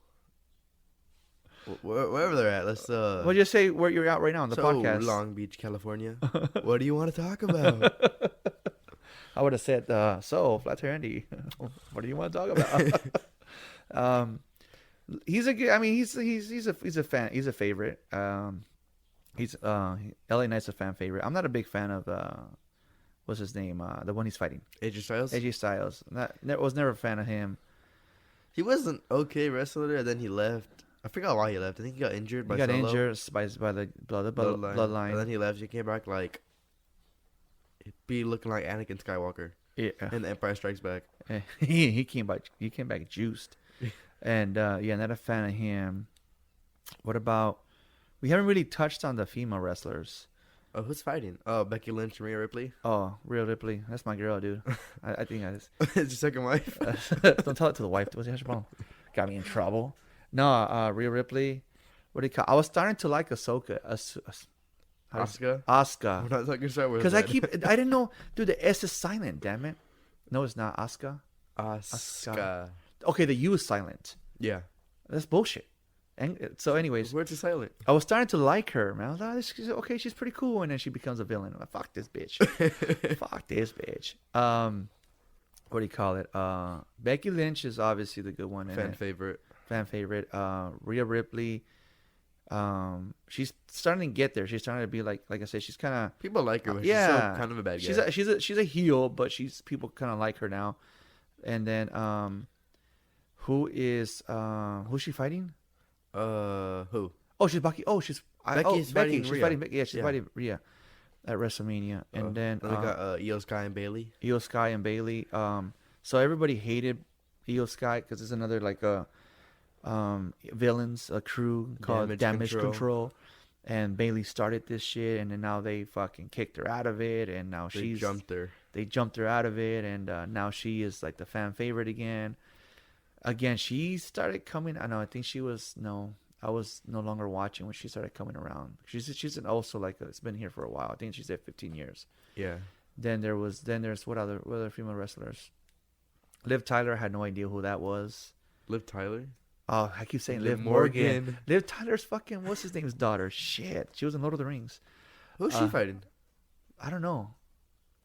wherever they're at, let's.
Well, just say where you're at right now on the podcast.
Long Beach, California. What do you want to talk about?
I would have said, so Flat Tire Andy, what do you want to talk about? He's a good. I mean, he's a fan. He's a favorite. He's LA Knight's a fan favorite. I'm not a big fan of what's his name? The one he's fighting.
AJ Styles.
AJ Styles. Was never a fan of him.
He was an okay wrestler, and then he left. I forgot why he left. I think he got injured by Solo.
Injured by the bloodline.
And then he left. He came back like be looking like Anakin Skywalker.
Yeah.
And The Empire Strikes Back.
He came back juiced. And not a fan of him. What about? We haven't really touched on the female wrestlers.
Oh, who's fighting? Oh, Becky Lynch, Rhea Ripley.
Oh, Rhea Ripley. That's my girl, dude. I think that is.
It's your second wife.
Don't tell it to the wife. What's the problem? Got me in trouble. No, Rhea Ripley. What do you call? I was starting to like Ahsoka.
Asuka.
Asuka.
We're not talking Star Wars.
Because I didn't know. Dude, the S is silent. Damn it. No, it's not.
Asuka.
Okay, the U is silent.
Yeah.
That's bullshit. And so, anyways,
Where's the silent?
I was starting to like her, man. I was like, okay, she's pretty cool, and then she becomes a villain. I'm like, fuck this bitch. Fuck this bitch. What do you call it? Becky Lynch is obviously the good one.
Fan favorite.
Rhea Ripley. She's starting to get there. She's starting to be like I said, she's kind of
people like her. But she's still kind of a bad guy.
She's a heel, but people kind of like her now. And then who's she fighting?
Who?
Oh, she's Becky. Oh, she's
Becky's fighting
She's
Rhea.
fighting. Yeah, she's fighting Rhea at WrestleMania. And then
we got Io Sky and Bailey.
Io Sky and Bailey. So everybody hated Io Sky because it's another like villains, a crew called Damage Control. And Bailey started this shit, and then now they fucking kicked her out of it, and now they jumped her out of it, and now she is like the fan favorite again. She started coming. I was no longer watching when she started coming around. She's also like it's been here for a while. I think she's there 15 years.
Yeah.
Then there's what other female wrestlers? Liv Tyler, had no idea who that was.
Liv Tyler?
Oh, I keep saying Liv Morgan. Liv Tyler's fucking what's his name's daughter? Shit, she was in Lord of the Rings.
Who's she fighting?
I don't know,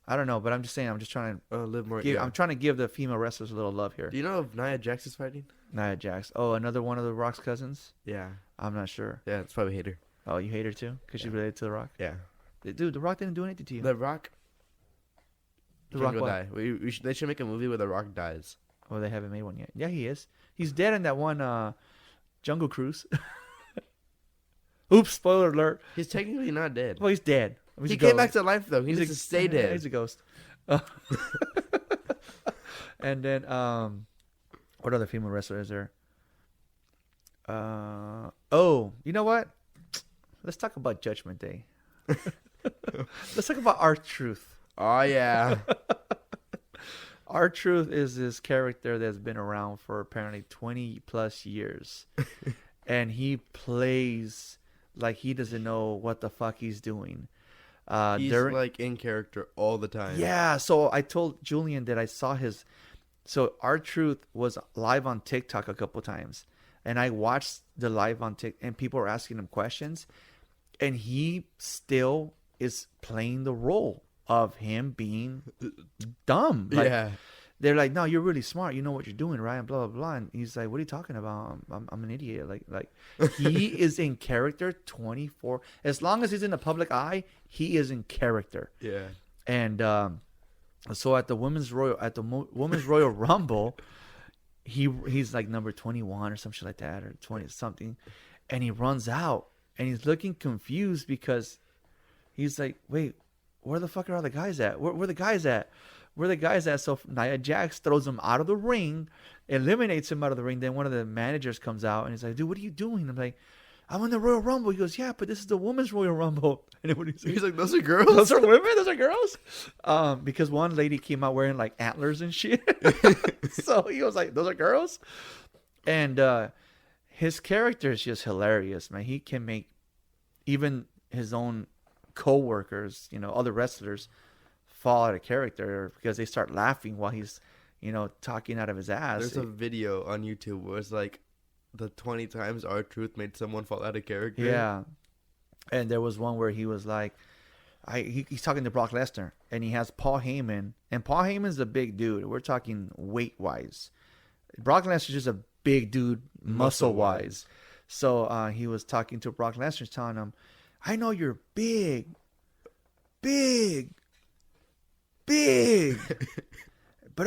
but I'm just saying. I'm just trying to.
Liv Morgan.
I'm trying to give the female wrestlers a little love here.
Do you know if Nia Jax is fighting?
Nia Jax. Oh, another one of the Rock's cousins.
Yeah.
I'm not sure.
Yeah, it's probably hate her.
Oh, you hate her too? Because she's related to The Rock?
Yeah.
Dude, The Rock didn't do anything to you.
The Rock?
The Rock what?
Die. They should make a movie where The Rock dies.
Oh, they haven't made one yet. Yeah, he is. He's dead in that one Jungle Cruise. Oops, spoiler alert.
He's technically not dead.
Well, he's dead.
He came back to life, though. He needs to stay dead.
He's a ghost. And then, what other female wrestler is there? You know what? Let's talk about Judgment Day. Let's talk about R-Truth.
Oh, yeah.
R-Truth is this character that's been around for apparently 20 plus years. And he plays like he doesn't know what the fuck he's doing.
He's like in character all the time.
Yeah, so I told Julian that I saw his... So R-Truth was live on TikTok a couple times. And I watched the live on TikTok, and people were asking him questions. And he still is playing the role of him being dumb. Like,
yeah.
They're like, no, you're really smart. You know what you're doing, right? And blah, blah, blah. And he's like, what are you talking about? I'm an idiot. Like he is in character 24. As long as he's in the public eye, he is in character.
Yeah.
And So at the women's Royal Rumble, he's like number 21 or some shit like that, or 20 something, and he runs out and he's looking confused because he's like, wait, where the fuck are all the guys at? Where the guys at? Where the guys at? So Nia Jax throws him out of the ring, eliminates him out of the ring. Then one of the managers comes out and he's like, dude, what are you doing? I'm like, I'm in the Royal Rumble. He goes, yeah, but this is the women's Royal Rumble. And then he's like,
those are girls?
Those are women? Those are girls? Because one lady came out wearing like antlers and shit. So he was like, those are girls? And his character is just hilarious, man. He can make even his own co-workers, other wrestlers, fall out of character because they start laughing while he's, talking out of his ass.
There's a video on YouTube where it's like the 20 times R-Truth made someone fall out of character.
Yeah. And there was one where he was like, he's talking to Brock Lesnar, and he has Paul Heyman, and Paul Heyman's a big dude. We're talking weight-wise. Brock Lesnar's just a big dude muscle-wise. So he was talking to Brock Lesnar, telling him, I know you're big, but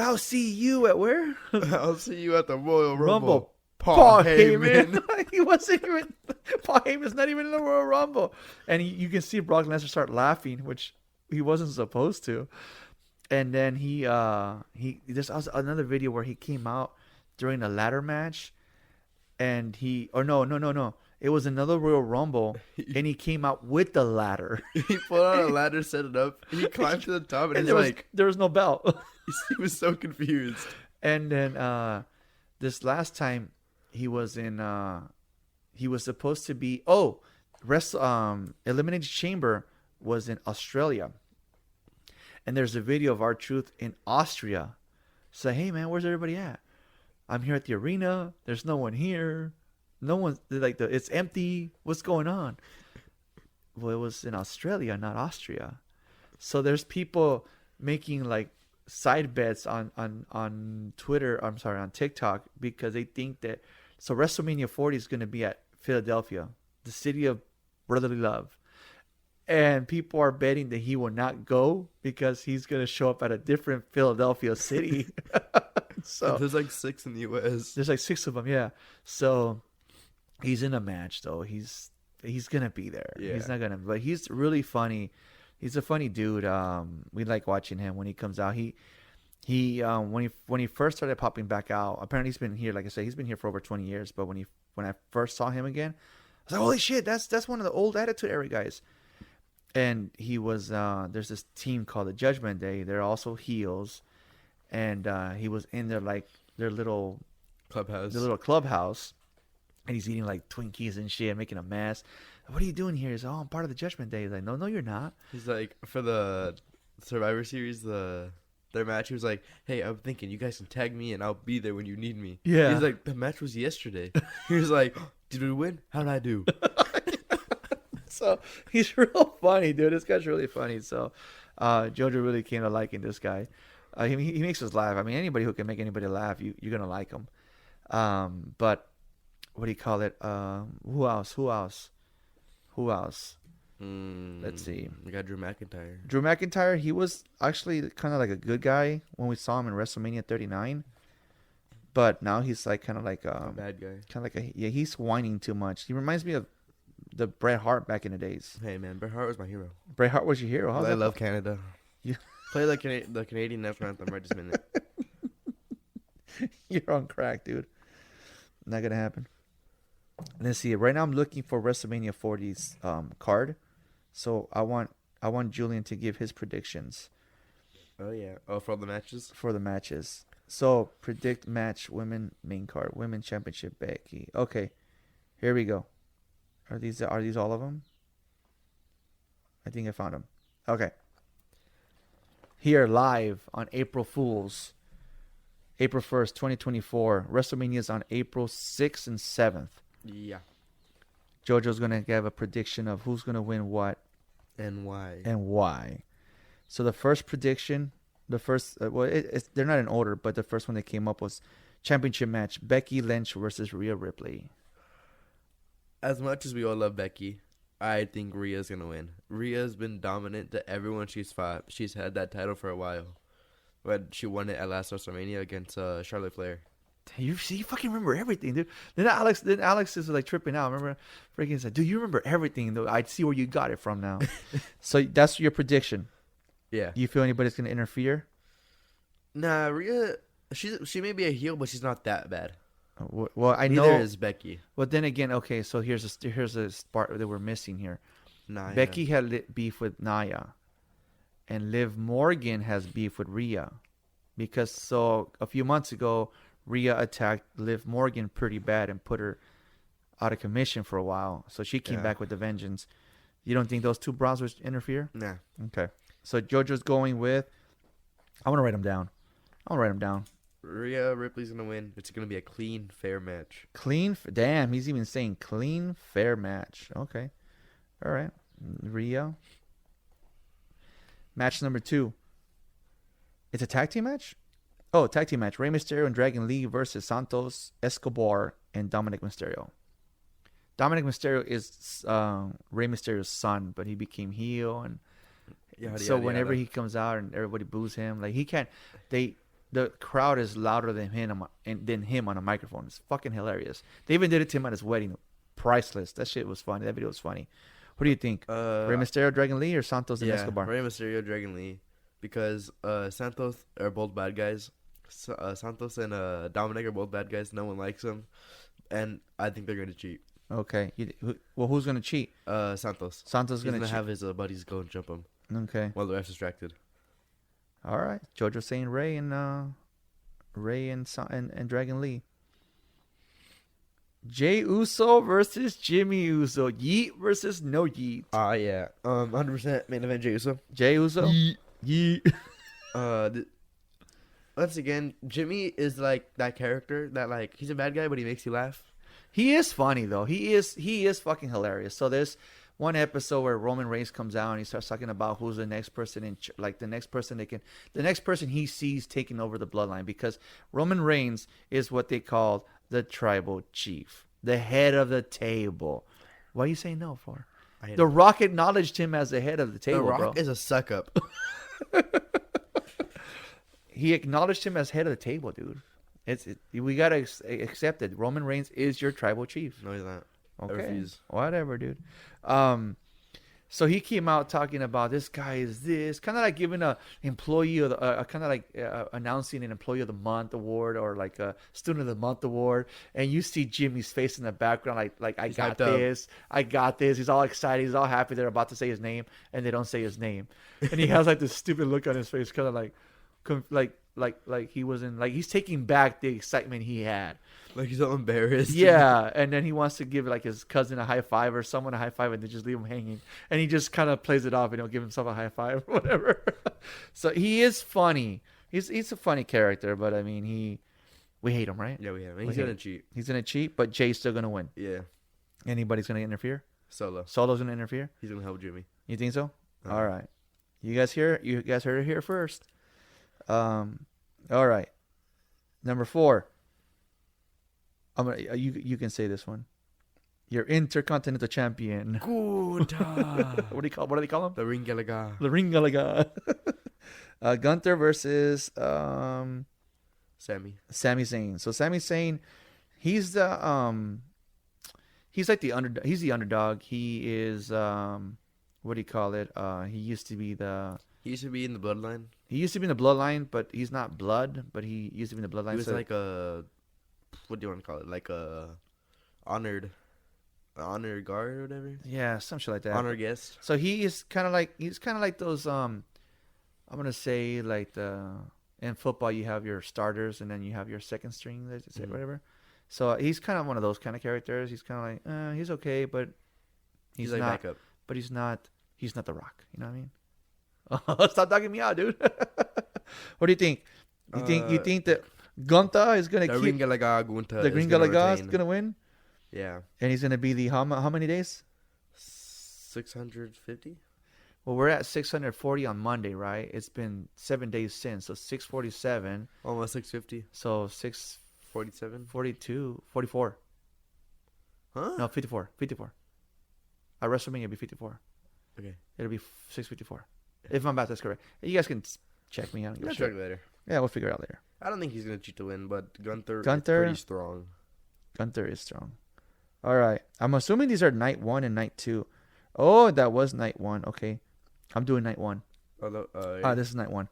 I'll see you at where?
I'll see you at the Royal Rumble.
Rumble.
Paul Heyman.
He wasn't even. Paul Heyman's not even in the Royal Rumble, and you can see Brock Lesnar start laughing, which he wasn't supposed to. And then there's also another video where he came out during a ladder match, and no, it was another Royal Rumble, and he came out with the ladder.
He put on a ladder, set it up, he climbed to the top, and
there was no belt.
He was so confused.
And then this last time. He was supposed to be Eliminated Chamber was in Australia. And there's a video of R-Truth in Austria. So, hey man, where's everybody at? I'm here at the arena. There's no one here. No one's it's empty. What's going on? Well, it was in Australia, not Austria. So there's people making like side bets on Twitter. I'm sorry, on TikTok, because they think that WrestleMania 40 is going to be at Philadelphia, the city of brotherly love, and people are betting that he will not go because he's going to show up at a different Philadelphia city. So
there's like 6 in the U.S.
There's like 6 of them, yeah. So he's in a match though. He's gonna be there. Yeah. He's not gonna, but he's really funny. He's a funny dude. We like watching him when he comes out. When he first started popping back out, apparently he's been here, like I said, he's been here for over 20 years. But when I first saw him again, I was like, holy shit, that's one of the old Attitude Era guys. And he was there's this team called the Judgment Day. They're also heels, and he was in their little clubhouse, and he's eating like Twinkies and shit, making a mess. What are you doing here? He's like, oh, I'm part of the Judgment Day. He's like, no, you're not.
He's like, for the Survivor Series, their match, he was like, hey, I'm thinking you guys can tag me and I'll be there when you need me.
Yeah.
He's like, the match was yesterday. He was like, did we win? How'd I do?
So he's real funny, dude. This guy's really funny. So Jojo really came to liking this guy. He makes us laugh. I mean, anybody who can make anybody laugh, you're going to like him. But what do you call it? Who else? Let's see.
We got Drew
McIntyre. He was actually kind of like a good guy when we saw him in WrestleMania 39. But now he's like kind of like
a bad guy.
Kind of like he's whining too much. He reminds me of the Bret Hart back in the days.
Hey man, Bret Hart was my hero.
Bret Hart was your hero.
I love Canada. You play the Canadian national anthem right this minute.
You're on crack, dude. Not gonna happen. Let's see. Right now, I'm looking for WrestleMania 40's card. So I want Julian to give his predictions.
Oh yeah. Oh, for the matches.
For the matches. So predict match, women main card, women championship, Becky. Okay, here we go. Are these all of them? I think I found them. Okay. Here live on April Fools, April 1st, 2024. WrestleMania is on April 6th and 7th.
Yeah.
JoJo's going to give a prediction of who's going to win what.
And why.
So the first prediction, they're not in order, but the first one that came up was championship match, Becky Lynch versus Rhea Ripley.
As much as we all love Becky, I think Rhea's going to win. Rhea's been dominant to everyone she's fought. She's had that title for a while. when she won it at last WrestleMania against Charlotte Flair.
You see, you fucking remember everything, dude. Then Alex is like tripping out. Remember, freaking said, "Dude, you remember everything, though. I see where you got it from now." So that's your prediction.
Yeah.
Do you feel anybody's gonna interfere?
Nah, Rhea, she may be a heel, but she's not that bad.
Well, I know.
Neither is Becky.
Well, then again, okay. So here's a part that we're missing here.
Nah,
Becky had beef with Nia, and Liv Morgan has beef with Rhea, because so a few months ago, Rhea attacked Liv Morgan pretty bad and put her out of commission for a while. So she came back with a vengeance. You don't think those two bros would interfere?
Nah.
Okay. So JoJo's going with. I want to write them down.
Rhea Ripley's gonna win. It's gonna be a clean, fair match.
Clean. Damn, he's even saying clean, fair match. Okay. All right. Rhea. Match number 2. It's a tag team match? Oh, tag team match. Rey Mysterio and Dragon Lee versus Santos Escobar and Dominic Mysterio. Dominic Mysterio is Rey Mysterio's son, but he became heel, and so whenever he comes out and everybody boos him, like he can't. The crowd is louder than him on a microphone. It's fucking hilarious. They even did it to him at his wedding. Priceless. That shit was funny. That video was funny. What do you think? Rey Mysterio, Dragon Lee, or Santos and Escobar?
Rey Mysterio, Dragon Lee, because Santos are both bad guys. Santos and Dominic are both bad guys. No one likes them, and I think they're gonna cheat.
Okay. Well, who's gonna cheat?
Santos.
Santos
He's
gonna cheat.
have his buddies go and jump him.
Okay.
While the ref's distracted.
All right. JoJo saying Rey and Dragon Lee. Jey Uso versus Jimmy Uso. Yeet versus no yeet.
Yeah. 100% main event Jey Uso.
Jey Uso. Yeet.
Once again, Jimmy is like that character that like he's a bad guy, but he makes you laugh.
He is funny though. He is fucking hilarious. So there's one episode where Roman Reigns comes out and he starts talking about who's the next person the next person he sees taking over the bloodline, because Roman Reigns is what they call the tribal chief, the head of the table. What are you saying no for? The Rock acknowledged him as the head of the table,
The Rock
bro.
is a suck up.
He acknowledged him as head of the table, dude. We gotta accept it. Roman Reigns is your tribal chief.
No, he's not.
Okay,
I refuse.
Whatever, dude. So he came out talking about this guy is this, kind of like giving a employee of the, kind of like announcing an employee of the month award or like a student of the month award, and you see Jimmy's face in the background, like I got this. He's all excited, he's all happy. They're about to say his name, and they don't say his name, and he has like this stupid look on his face, kind of like he wasn't, like he's taking back the excitement he had.
Like he's all embarrassed.
Yeah, and then he wants to give like his cousin a high five or someone a high five, and they just leave him hanging. And he just kind of plays it off and he'll give himself a high five or whatever. So he is funny. He's a funny character, but I mean we hate him, right?
Yeah, we have. He's gonna cheat.
He's gonna cheat, but Jay's still gonna win.
Yeah.
Anybody's gonna interfere?
Solo's
gonna interfere?
He's gonna help Jimmy.
You think so? All right. You guys heard it here first. All right. Number 4. You can say this one. Your Intercontinental Champion.
Good.
What do they call him?
The Ring Galaga.
The Ring Galaga. Gunther versus
Sami
Zayn. So Sami Zayn, he's like the underdog. He's the underdog. He is what do you call it? He used to be in the
Bloodline.
He used to be in the Bloodline, but he's not blood. But he used to be in the Bloodline.
He was like a, what do you want to call it? Like a honored guard or whatever.
Yeah, some shit like that.
Honored guest.
So he's kind of like those. I'm gonna say like in football you have your starters and then you have your second string. Whatever. So he's kind of one of those kind of characters. He's kind of like he's okay, but he's
like
not.
backup.
But he's not The Rock. You know what I mean? Stop dogging me out, dude. What do you think? You think that Gunther is gonna keep
the
Green Galaga is gonna win?
Yeah.
And he's gonna be the how many days?
650.
Well, we're at 640 on Monday, right? It's been 7 days since, so 647.
Almost 650.
So 647,
42,
44.
Huh?
No, 54. At WrestleMania, it'll be 54.
Okay.
It'll be 654. If my math is correct. You guys can check me out.
I'll check later.
Yeah, we'll figure it out later.
I don't think he's gonna cheat to win, but Gunther is
Gunther-
pretty strong.
Gunther is strong. All right. I'm assuming these are night 1 and night 2. Oh, that was night 1. Okay. I'm doing night 1.
Yeah.
This is night 1.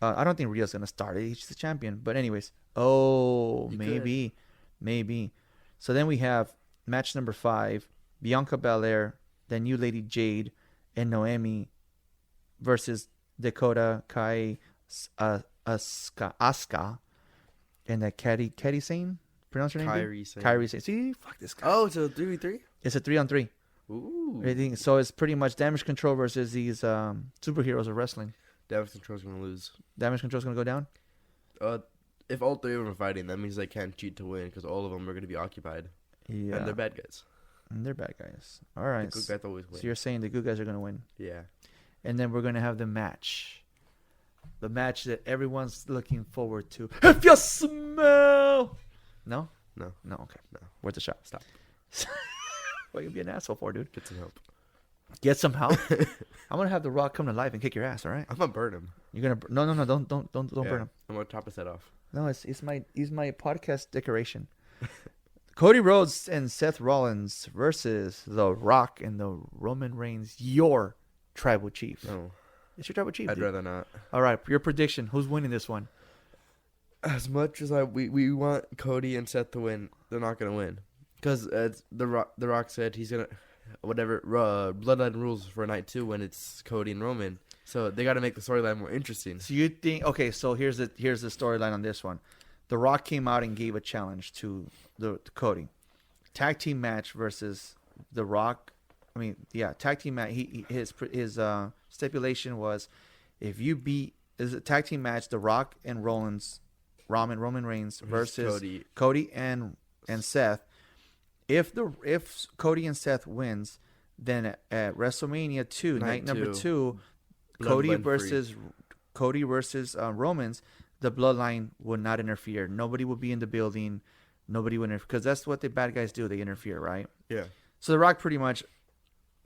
I don't think Rhea's going to start it. He's the champion. But anyways. Oh, maybe. So then we have match number 5. Bianca Belair, the new Lady Jade, and Noemi versus Dakota Kai Asuka. And that Kairi Sane. Pronounce her name? Kairi Sane. See, fuck this guy.
Oh, it's a 3v3?
It's a 3-on-3.
Ooh.
I think so. It's pretty much Damage Control versus these superheroes of wrestling.
Damage Control's gonna lose.
Damage Control's gonna go down.
If all 3 of them are fighting, that means they can't cheat to win because all of them are gonna be occupied.
Yeah,
And they're bad guys.
And they're bad guys. All right.
The good guys always win.
So you're saying the good guys are gonna win,
Yeah.
and then we're gonna have the match that everyone's looking forward to. If you smell, no. Okay,
No.
Where's the shot?
Stop.
What you be an asshole for, dude?
Get some help.
Get some help. I'm gonna have the Rock come to life and kick your ass. All right.
I'm gonna burn him.
You're gonna no. Don't burn him.
I'm gonna chop his head off.
No, he's my podcast decoration. Cody Rhodes and Seth Rollins versus The Rock and the Roman Reigns, your tribal chief.
No.
It's your tribal chief.
I'd
dude.
rather not.
All right, your prediction. Who's winning this one?
As much as we want Cody and Seth to win, they're not gonna win because the Rock said he's gonna bloodline rules for night 2 when it's Cody and Roman. So they got to make the storyline more interesting.
So you think? Okay, so here's the storyline on this one. The Rock came out and gave a challenge to Cody, tag team match versus The Rock. I mean, yeah, tag team match. His stipulation was, if you beat, is a tag team match, The Rock and Roman Reigns versus Cody and Seth. If Cody and Seth wins, then at WrestleMania 2, night number 2, Cody versus Romans, the bloodline would not interfere. Nobody would be in the building. Nobody would interfere because that's what the bad guys do. They interfere, right?
Yeah.
So The Rock pretty much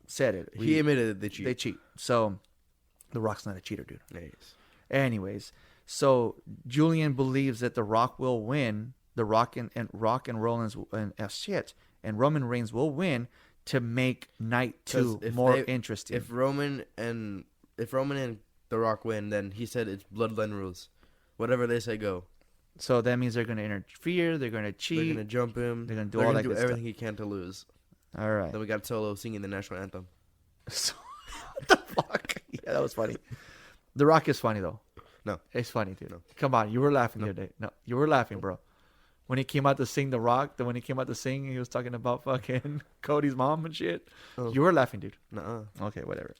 said it.
He admitted that they cheat.
They cheat. So The Rock's not a cheater, dude.
Yeah, he is.
Anyways, so Julian believes that The Rock will win. The Rock and Rollins and Roman Reigns will win to make night 2 more interesting.
If Roman and The Rock win, then he said it's bloodline rules. Whatever they say, go.
So that means they're going to interfere. They're going to cheat.
They're going to jump him.
They're going to do all that good
everything
stuff.
he can to lose.
All right.
Then we got Solo singing the national anthem.
So, what the fuck? Yeah, that was funny. The Rock is funny though.
No,
it's funny, dude.
No.
Come on, you were laughing the other day. No, you were laughing, bro. When he came out to sing The Rock, when he came out to sing, he was talking about fucking Cody's mom and shit.
Oh.
You were laughing, dude.
Nuh-uh.
Okay, whatever.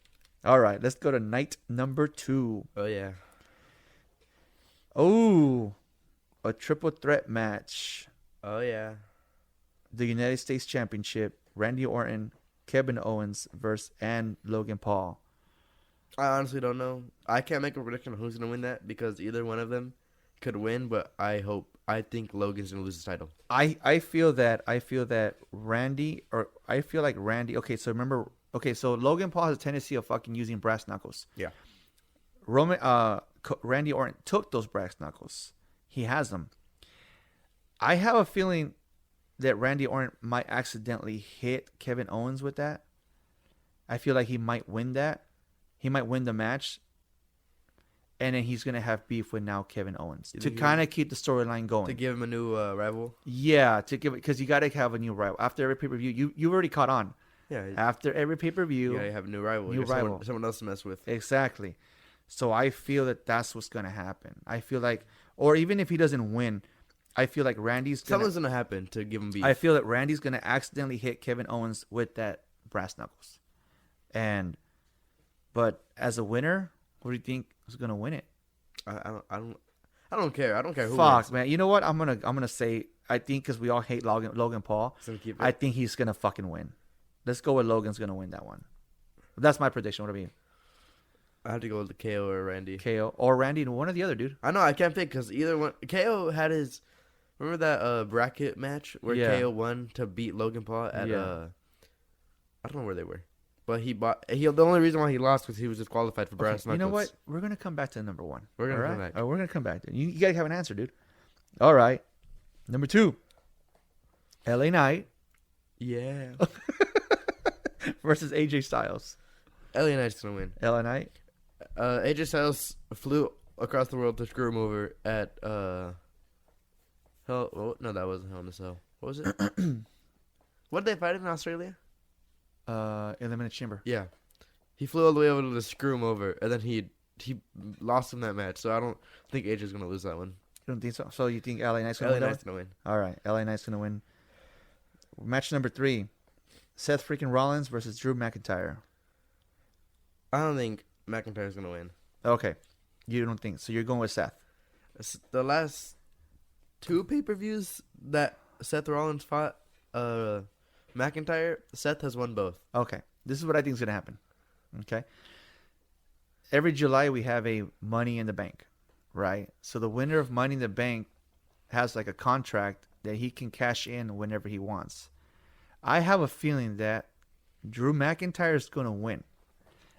All right, let's go to night number 2.
Oh yeah.
Oh, a triple threat match.
Oh yeah.
The United States Championship, Randy Orton, Kevin Owens and Logan Paul.
I honestly don't know. I can't make a prediction on who's gonna win that because either one of them could win, but I think Logan's gonna lose the title.
I feel like Randy. Okay, so Logan Paul has a tendency of fucking using brass knuckles.
Yeah.
Randy Orton took those brass knuckles. He has them. I have a feeling that Randy Orton might accidentally hit Kevin Owens with that. I feel like he might win that. He might win the match. And then he's going to have beef with now Kevin Owens to kind of keep the storyline going.
To give him a new rival?
Yeah, to give it, because you got to have a new rival. After every pay-per-view, you already caught on.
Yeah.
After every pay-per-view.
You got to have a new rival. Someone else to mess with.
Exactly. So I feel that that's what's going to happen. I feel like, or even if he doesn't win, I feel like
something's going to happen to give him beef.
I feel that Randy's going to accidentally hit Kevin Owens with that brass knuckles. But as a winner, what do you think is going to win it?
I don't care. I don't care who
Fuck,
wins.
man. You know what? I'm gonna say, I think because we all hate Logan Paul, I think he's going to fucking win. Let's go with Logan's going to win that one. That's my prediction. What about you?
I have to go with KO or Randy.
KO or Randy, one or the other, dude.
I know. I can't pick because either one. KO had his. Remember that bracket match where KO won to beat Logan Paul at I don't know where they were, But the only reason why he lost was he was disqualified for brass knuckles.
You know what? We're gonna come back to number one.
We're gonna
all
come
right?
back.
Oh, we're gonna come back. You gotta have an answer, dude. All right. Number 2. LA Knight
Yeah.
versus AJ Styles.
LA Knight's gonna win.
LA Knight.
AJ Styles flew across the world to screw him over at Hell. Oh, no, that wasn't Hell in a Cell. What was it? What did they fight in Australia?
Eliminate Chamber.
Yeah, he flew all the way over to screw him over, and then he lost in that match. So I don't think AJ's gonna lose that one.
You don't think so? So you think LA Knight's gonna
LA
win? That
Knight's
one?
gonna win.
All right, LA Knight's gonna win. Match number 3: Seth freaking Rollins versus Drew McIntyre.
I don't think McIntyre's gonna win.
Okay, you don't think so? You're going with Seth.
The last 2 pay-per-views that Seth Rollins fought McIntyre, Seth has won both.
Okay, this is what I think is gonna happen. Okay, every July we have a Money in the Bank, right? So the winner of Money in the Bank has like a contract that he can cash in whenever he wants. I have a feeling that Drew McIntyre is gonna win,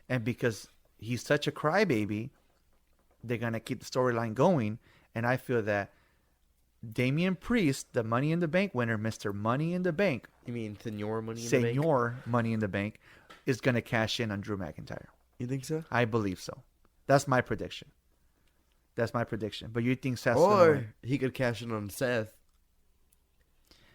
and because he's such a crybaby, they're gonna keep the storyline going, and I feel that Damian Priest, the Money in the Bank winner, Mr. Money in the Bank,
You mean Senor Money in the Bank?
Senor Money in the Bank, is going to cash in on Drew McIntyre.
You think so?
I believe so. That's my prediction. But you think Seth's going to
Or
win?
he could cash in on Seth.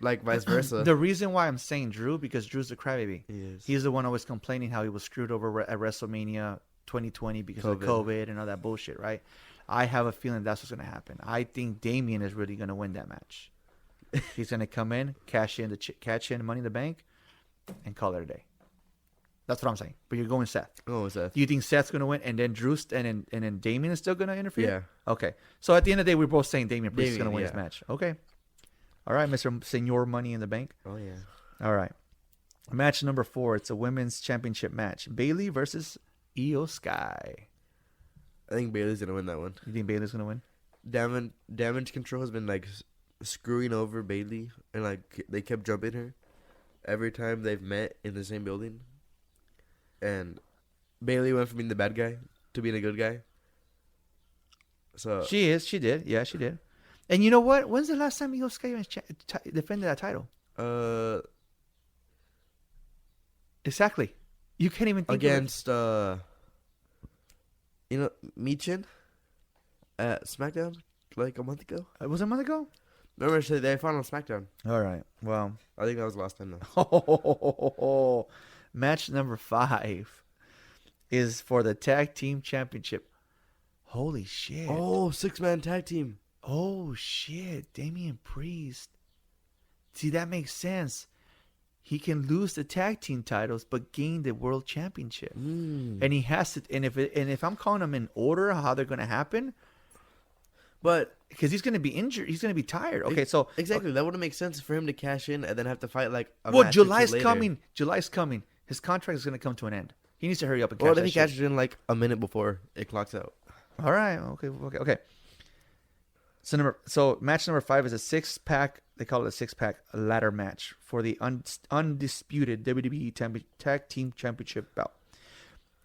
Like vice versa.
The reason why I'm saying Drew, because Drew's the crybaby.
He is.
He's the one always complaining how he was screwed over at WrestleMania 2020 because of COVID and all that bullshit, right? I have a feeling that's what's going to happen. I think Damian is really going to win that match. He's going to come in, cash in Money in the Bank, and call it a day. That's what I'm saying. But you're going Seth.
Oh, Seth.
Do you think Seth's going to win, and then then Damian is still going to interfere?
Yeah.
Okay. So at the end of the day, we're both saying Damian Priest is going to win
yeah.
his match. Okay. All right, Mr. Senor Money in the Bank.
Oh, yeah.
All right. Match number 4. It's a women's championship match. Bayley versus Io Sky.
I think Bailey's going to win that one.
You think Bayley's going to win?
Damage Control has been, like, screwing over Bailey. And, like, they kept jumping her every time they've met in the same building. And Bailey went from being the bad guy to being a good guy. So
She did. Yeah, she did. And you know what? When's the last time Io Sky defended that title? Exactly. You can't even think
against Michin at SmackDown like a month ago.
Was it a month ago?
Remember they fought on SmackDown.
All right. Well,
I think that was the last time though.
match number 5 is for the tag team championship. Holy shit.
Oh, 6-man tag team.
Oh shit. Damian Priest. See, that makes sense. He can lose the tag team titles but gain the world championship. And he has to, and if I'm calling them in order how they're going to happen,
but
because he's going to be injured, he's going to be tired. Okay, so
exactly that wouldn't make sense for him to cash in and then have to fight like a
well,
match
July's
later.
coming. July's coming. His contract is going to come to an end. He needs to hurry up and cash
What if
that
he
shit.
cashes in like a minute before it clocks out?
All right. Okay. So match number 5 is a 6-pack. They call it a 6-pack ladder match for the undisputed WWE Tag Team Championship belt.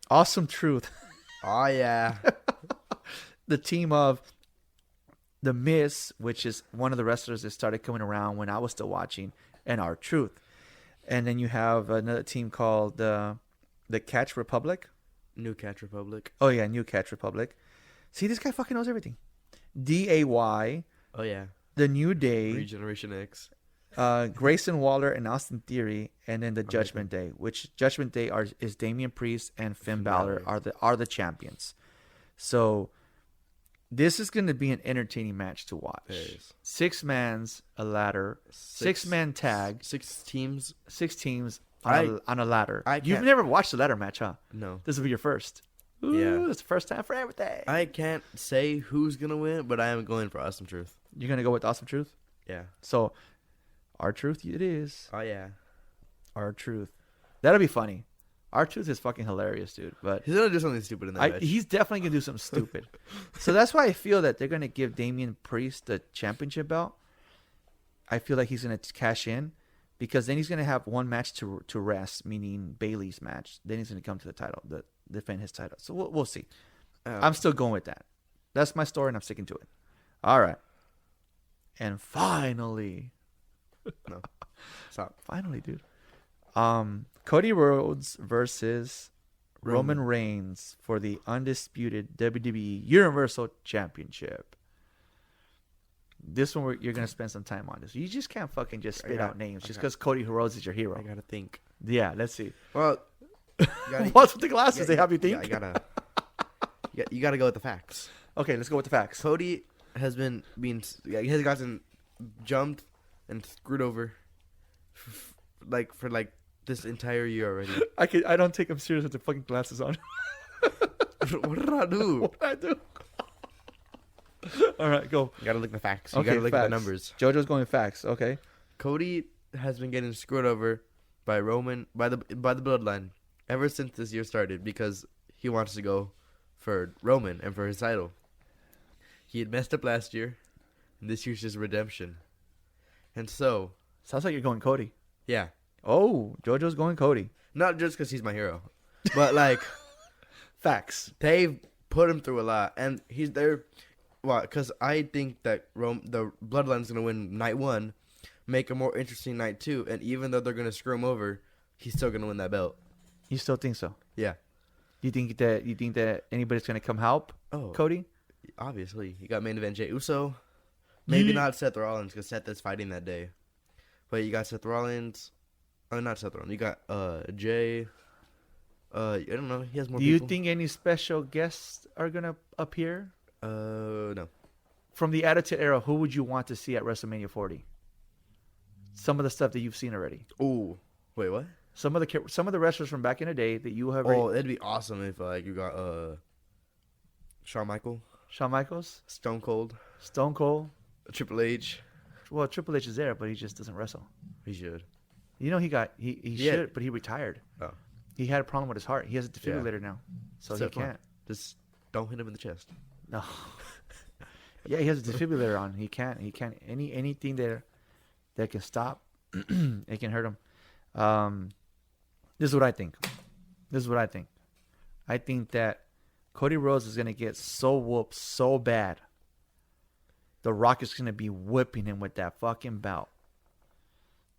Awesome Truth.
Oh yeah.
The team of The Miz, which is one of the wrestlers that started coming around when I was still watching, and R-Truth. And then you have another team called the Catch Republic.
New Catch Republic.
Oh, yeah, New Catch Republic. See, this guy fucking knows everything. DAY.
Oh yeah.
The New Day.
Regeneration X.
Grayson Waller and Austin Theory, and then the Judgment Day, which Judgment Day is Damian Priest and Finn Balor are the champions. So this is going to be an entertaining match to watch. 6 mans, a ladder, 6-man tag,
6 teams.
6 teams on a ladder. You've
can't-
never watched a ladder match, huh?
No.
This will be your first. Ooh,
Yeah.
it's the first time for everything.
I can't say who's gonna win, but I am going for Awesome Truth.
You're going to go with Awesome Truth?
Yeah.
So, R-Truth it is.
Oh yeah.
R-Truth. That'll be funny. R-Truth is fucking hilarious, dude. But
He's gonna do something stupid in that match.
he's definitely going to do something stupid. So that's why I feel that they're going to give Damian Priest the championship belt. I feel like he's going to cash in because then he's gonna have one match to rest, meaning Bailey's match. Then he's gonna come to the title, defend his title. So we'll see. I'm still going with that. That's my story, and I'm sticking to it. All right. And finally,
No, stop.
finally, dude. Cody Rhodes versus Roman Reigns for the undisputed WWE Universal Championship. This one you're gonna spend some time on this. You just can't fucking just spit out names just because Cody Rhodes is your hero.
I gotta think.
Yeah, let's see.
Well,
What's with the glasses? They have you think.
Yeah, you gotta go with the facts.
Okay, let's go with the facts.
Cody has been he has gotten jumped and screwed over, for this entire year already.
I don't take him serious with the fucking glasses on.
What did I do?
What did I do? All right, go.
You gotta look at the facts. You
Okay,
gotta look at the
facts.
numbers.
JoJo's going with facts. Okay.
Cody has been getting screwed over by Roman by the bloodline ever since this year started because he wants to go for Roman and for his title. He had messed up last year, and this year's his redemption. And so,
Sounds like you're going Cody.
yeah,
Oh, JoJo's going Cody.
not just because he's my hero, but like
Facts.
they've put him through a lot, and he's there. Well, because I think that the Bloodline's gonna win night 1, make a more interesting night 2, and even though they're gonna screw him over, he's still gonna win that belt.
You still think so?
Yeah.
You think that anybody's gonna come help Cody?
Obviously, you got main event Jey Uso. Maybe
Yeah.
not Seth Rollins because Seth is fighting that day, but you got Seth Rollins. Oh, not Seth Rollins. You got Jay. I don't know. He has more.
Do you
people.
think any special guests are gonna appear
No.
from the Attitude Era? Who would you want to see at WrestleMania 40? Some of the stuff that you've seen already.
Oh, wait, what?
Some of the wrestlers from back in the day that you have.
Oh, it'd be awesome if you got Shawn
Michaels,
Stone Cold,
Stone Cold.
Triple H.
Well, Triple H is there, but he just doesn't wrestle.
He should.
You know, he should, but he retired.
Oh.
He had a problem with his heart. He has a defibrillator now, so he can't.
Just don't hit him in the chest.
No. Yeah, he has a defibrillator on. He can't. Anything that can stop. It can hurt him. This is what I think. I think that Cody Rhodes is gonna get so whooped so bad. The Rock is gonna be whipping him with that fucking belt.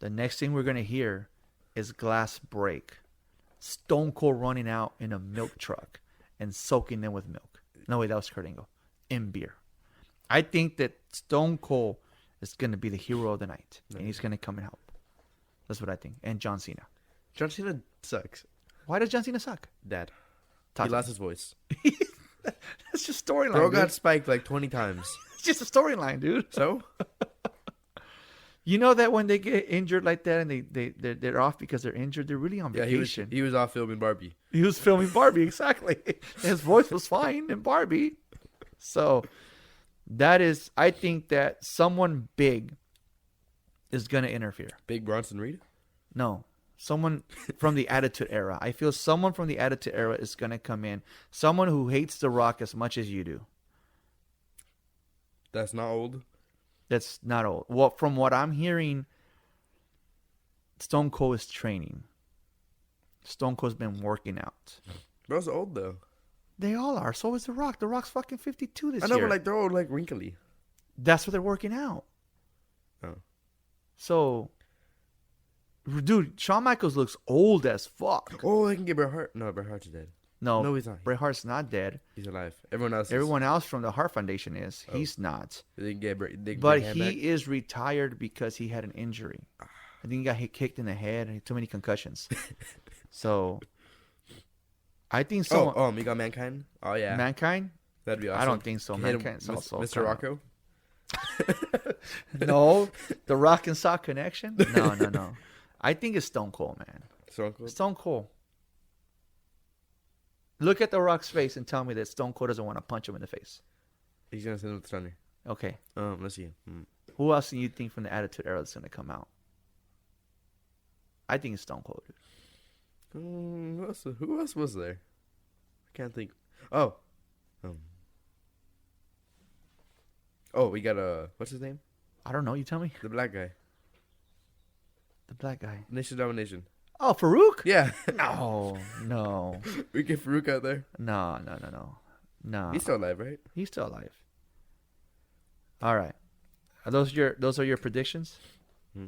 The next thing we're gonna hear is glass break. Stone Cold running out in a milk truck and soaking them with milk. No, wait, that was Kurt Angle. In beer. I think that Stone Cold is going to be the hero of the night. And he's going to come and help. That's what I think. And John Cena.
John Cena sucks.
Why does John Cena suck?
Dad.
Talk
He
to
lost
me.
his voice.
That's just storyline.
Bro
Dude.
got spiked like 20 times.
It's just a storyline, dude.
So?
You know that when they get injured like that and they're off because they're injured, they're really on
Yeah,
vacation.
he was off filming Barbie.
He was filming Barbie, exactly. His voice was fine in Barbie. So I think that someone big is going to interfere.
Big Bronson Reed?
No. Someone from the Attitude Era. I feel someone from the Attitude Era is going to come in. Someone who hates The Rock as much as you do.
That's not old.
That's not old. Well, from what I'm hearing, Stone Cold is training. Stone Cold's been working out.
Bro's old though.
They all are. So is The Rock. The Rock's fucking 52 this
I know,
year.
but like they're all like wrinkly.
That's what they're working out.
Oh.
So, dude, Shawn Michaels looks old as fuck.
Oh, they can get Bret Hart. No, Bret Hart's dead.
No,
he's not.
Bret Hart's not dead.
He's alive. Everyone else.
Everyone else from the Hart Foundation is.
Oh.
He's not.
They can get
But
Bret
he
back.
is retired because he had an injury. I think he got hit, kicked in the head and too many concussions. So, I think someone.
Oh, you got Mankind. Oh yeah,
Mankind?
that'd be awesome.
I don't think so.
Hit him,
Mankind's also
Mr.
kinda-
Rocco.
No, the Rock and Sock connection. No. I think it's Stone Cold, man.
Stone Cold.
Stone Cold. Look at the Rock's face and tell me that Stone Cold doesn't want to punch him in the face.
He's gonna send him with Stunner.
Okay.
Let's see.
Who else do you think from the Attitude Era is going to come out? I think it's Stone Cold.
Who else was there? I can't think. Oh, we got what's his name?
I don't know. You tell me.
The black guy.
The black guy.
Nation Domination.
Oh, Farouk?
Yeah.
No.
We get Farouk out there.
No.
He's still alive, right?
He's still alive. All right. Are those your predictions?
Hmm.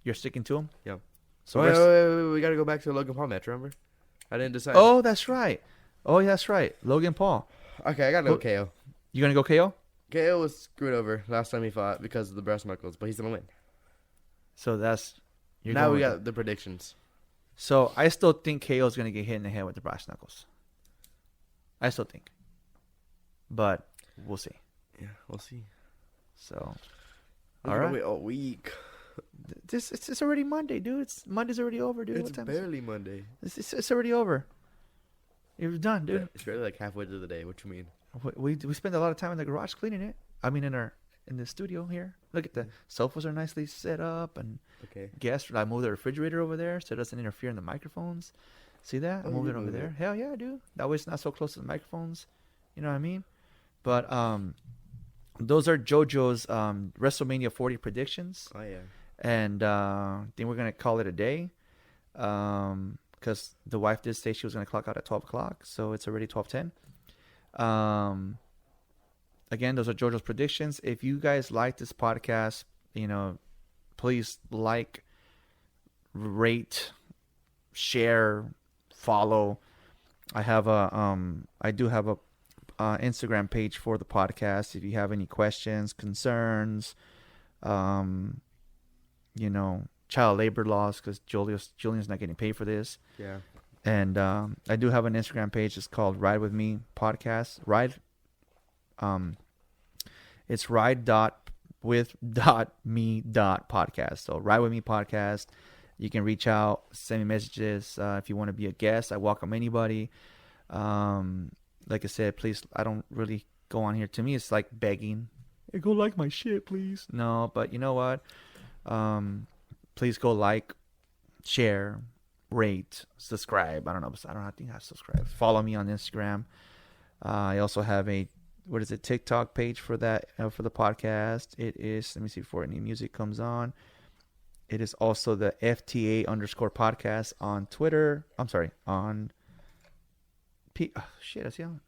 You're sticking to them?
Yeah.
So
wait. We got to go back to the Logan Paul match, remember? I didn't decide.
Oh, that's right. Oh, yeah, that's right. Logan Paul.
Okay, I got to go KO.
You going to go KO?
KO was screwed over last time he fought because of the breast knuckles, but he's going to win.
So that's...
Now we got the predictions.
So I still think KO is going to get hit in the head with the brass knuckles. I still think. But we'll see.
Yeah, we'll see.
So,
All right. Wait all week.
It's already Monday, dude. Monday's already over, dude.
It's barely Monday.
It's already over. It was done, dude.
Yeah, it's barely like halfway through the day. What you mean?
We spend a lot of time in the garage cleaning it. I mean, in the studio here. Look at the sofas are nicely set up, and guests. I moved the refrigerator over there so it doesn't interfere in the microphones. See that? I moved it over there. Hell yeah, dude. That way it's not so close to the microphones. You know what I mean? But those are JoJo's WrestleMania 40 predictions.
Oh yeah.
And I think we're gonna call it a day. Because the wife did say she was gonna clock out at 12 o'clock, so it's already 12:10. Again, those are JoJo's predictions. If you guys like this podcast, please like, rate, share, follow. I do have a Instagram page for the podcast. If you have any questions, concerns, child labor laws, because Julian's not getting paid for this.
Yeah.
And I do have an Instagram page. It's called Ride With Me Podcast. It's ride.with.me.podcast. So Ride With Me Podcast. You can reach out, send me messages if you want to be a guest. I welcome anybody. Like I said, please, I don't really go on here. To me, it's like begging. Hey, go like my shit, please. No, but you know what? Please go like, share, rate, subscribe. I don't think I subscribe. Follow me on Instagram. I also have a TikTok page for that for the podcast. It is, let me see before any music comes on. It is also the FTA_podcast on Twitter. I'm sorry, on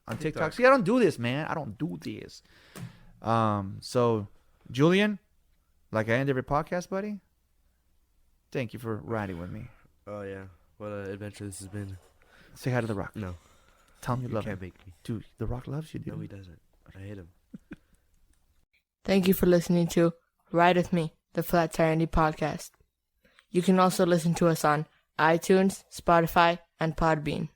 on TikTok. See, I don't do this, man. I don't do this. So Julian, like I end every podcast, buddy. Thank you for riding with me.
Oh yeah, what an adventure this has been.
Say hi to The Rock.
No.
Tell him you love him.
Can't make me.
Dude, The Rock loves you, dude.
No, he doesn't. I hate him.
Thank you for listening to Ride With Me, the Flat Tire Indie Podcast. You can also listen to us on iTunes, Spotify, and Podbean.